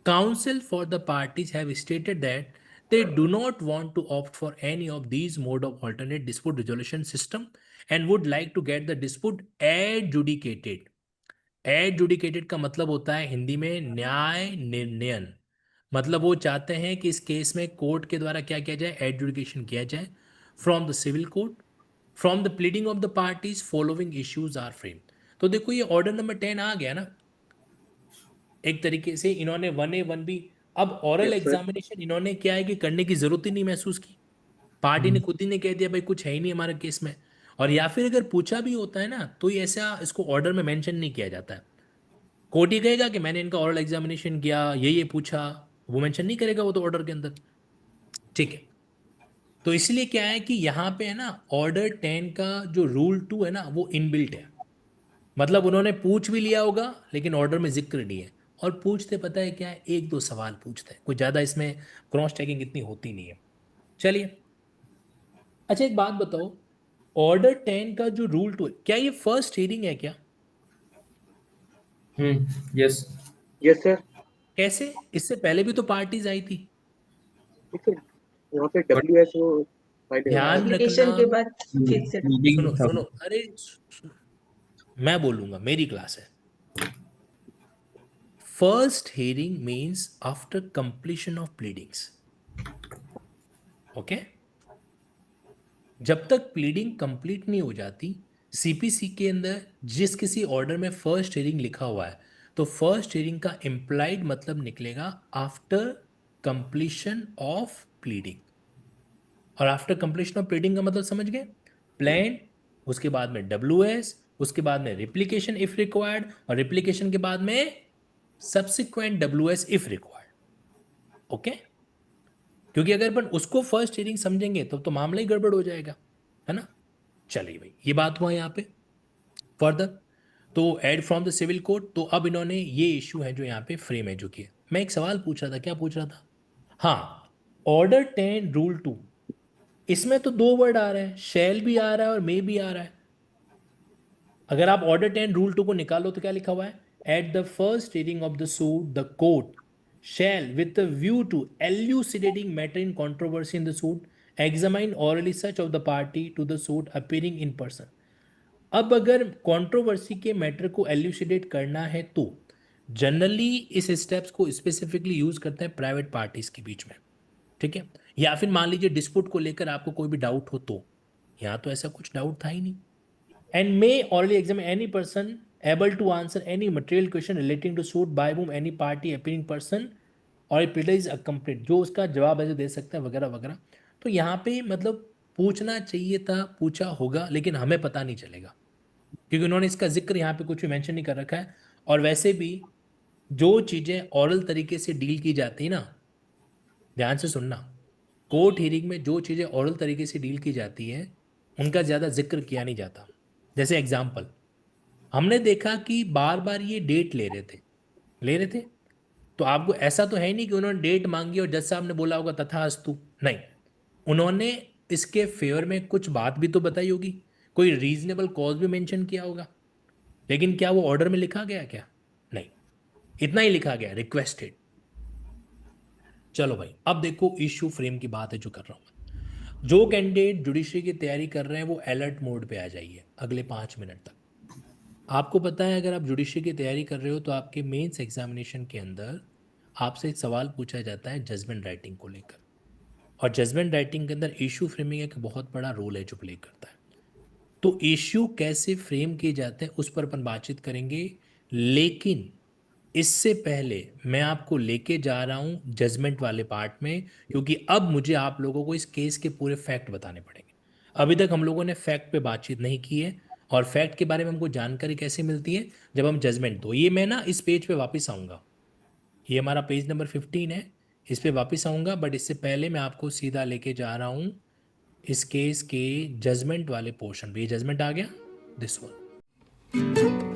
counsel for the parties have stated that they do not want to opt for any of these mode of alternate dispute resolution system and would like to get the dispute adjudicated। एडजुडिकेटेड का मतलब होता है हिंदी में न्याय निर्णयन। मतलब वो चाहते हैं कि इस केस में कोर्ट के द्वारा क्या किया जाए? एडजुडिकेशन किया जाए from the civil court, from the pleading of the parties following issues are frame. तो देखो ये ऑर्डर नंबर 10 आ गया ना, एक तरीके से इन्होंने 1A 1B, अब ऑरल यस सर। एग्जामिनेशन इन्होंने क्या है कि करने की जरूरत ही नहीं महसूस की। पार्टी ने खुद ही ने कह दिया भाई कुछ है ही नहीं हमारे केस में। और या फिर अगर पूछा भी होता है ना तो ये ऐसा इसको ऑर्डर में मेंशन नहीं किया जाता है। कोर्ट ही कहेगा कि मैंने इनका ऑरल एग्जामिनेशन किया, ये पूछा, वो मेंशन नहीं करेगा वो तो ऑर्डर के अंदर। ठीक है, तो इसलिए क्या है कि यहाँ पे है ना ऑर्डर 10 का जो रूल 2 है ना वो इनबिल्ट है। मतलब उन्होंने पूछ भी लिया होगा लेकिन ऑर्डर में जिक्र नहीं है। और पूछते पता है क्या है? एक दो सवाल पूछते हैं, कोई ज़्यादा इसमें क्रॉस चेकिंग इतनी होती नहीं है। चलिए, अच्छा एक बात बताओ, ऑर्डर 10 का जो रूल 2 है क्या ये फर्स्ट हियरिंग है क्या? यस। Yes sir. कैसे? इससे पहले भी तो पार्टीज आई थी। यहाँ पे WSO फाइल है। ध्यान रखना, एप्लीकेशन के बाद फिर से सुनो सुनो, अरे सुनो, मैं बोलूंगा, मेरी क्लास है। First hearing means after completion of pleadings. Okay, जब तक प्लीडिंग कंप्लीट नहीं हो जाती, सीपीसी के अंदर जिस किसी ऑर्डर में फर्स्ट हियरिंग लिखा हुआ है तो फर्स्ट हियरिंग का इंप्लाइड मतलब निकलेगा आफ्टर कंप्लीशन ऑफ प्लीडिंग। और आफ्टर कंप्लीशन ऑफ प्लीडिंग का मतलब समझ गए? प्लान, उसके बाद में WS, उसके बाद में रिप्लिकेशन इफ रिक्वायर्ड, और रिप्लिकेशन के बाद में subsequent WS if required. Okay, क्योंकि अगर अपन उसको फर्स्ट हियरिंग समझेंगे तो मामला ही गड़बड़ हो जाएगा, है ना। चलिए भाई, ये बात हुआ यहाँ पे। फर्दर तो aid from the civil code, तो अब इन्होंने ये इश्यू है जो यहाँ पे फ्रेम है जो कि मैं एक सवाल पूछ रहा था, क्या पूछ रहा था? हाँ, ऑर्डर 10 रूल 2, इसमें तो दो वर्ड आ रहे हैं, शैल भी आ रहा है और मे भी आ रहा है। अगर आप ऑर्डर 10 रूल 2 को निकालो तो क्या लिखा हुआ है? At the first hearing of the suit the court shall with the view to elucidating matter in controversy in the suit examine orally such of the party to the suit appearing in person. अब अगर controversy के matter को elucidate करना है तो generally इस steps को specifically use करते हैं प्राइवेट पार्टीज के बीच में। ठीक है, या फिर मान लीजिए डिस्प्यूट को लेकर आपको कोई भी डाउट हो, तो यहाँ तो ऐसा कुछ डाउट था ही नहीं। And may orally examine any person able to answer any material question relating to suit by whom any party appearing person और इज अकम्प्लीट, जो उसका जवाब ऐसे दे सकता है वगैरह वगैरह। तो यहाँ पे मतलब पूछना चाहिए था, पूछा होगा, लेकिन हमें पता नहीं चलेगा क्योंकि उन्होंने इसका जिक्र यहाँ पे कुछ भी मेंशन नहीं कर रखा है। और वैसे भी जो चीज़ें ऑरल तरीके से डील की जाती है ना, ध्यान से सुनना, कोर्ट हियरिंग में जो चीज़ें ऑरल तरीके से डील की जाती है उनका ज़्यादा जिक्र किया नहीं जाता। जैसे एग्जाम्पल, हमने देखा कि बार बार ये डेट ले रहे थे, तो आपको ऐसा तो है नहीं कि उन्होंने डेट मांगी और जज साहब ने बोला होगा तथास्तु, नहीं, उन्होंने इसके फेवर में कुछ बात भी तो बताई होगी, कोई रीजनेबल कॉज भी मेंशन किया होगा। लेकिन क्या वो ऑर्डर में लिखा गया? क्या नहीं, इतना ही लिखा गया, रिक्वेस्टेड। चलो भाई, अब देखो इश्यू फ्रेम की बात है जो कर रहा हूं मैं। जो कैंडिडेट जुडिशरी की तैयारी कर रहे हैं वो अलर्ट मोड पे आ जाइए अगले 5 मिनट तक। आपको पता है अगर आप जुडिशरी की तैयारी कर रहे हो तो आपके मेंस एग्जामिनेशन के अंदर आपसे एक सवाल पूछा जाता है जजमेंट राइटिंग को लेकर, और जजमेंट राइटिंग के अंदर इशू फ्रेमिंग एक बहुत बड़ा रोल है जो प्ले करता है। तो इश्यू कैसे फ्रेम किए जाते हैं उस पर अपन बातचीत करेंगे, लेकिन इससे पहले मैं आपको लेके जा रहा हूं जजमेंट वाले पार्ट में, क्योंकि अब मुझे आप लोगों को इस केस के पूरे फैक्ट बताने पड़ेंगे। अभी तक हम लोगों ने फैक्ट पे बातचीत नहीं की है, और फैक्ट के बारे में हमको जानकारी कैसे मिलती है जब हम जजमेंट, तो ये मैं ना इस पेज पे वापस आऊँगा, ये हमारा पेज नंबर 15 है, इस पे वापस आऊँगा, बट इससे पहले मैं आपको सीधा लेके जा रहा हूँ इस केस के जजमेंट वाले पोर्शन पे। ये जजमेंट आ गया, दिस वन।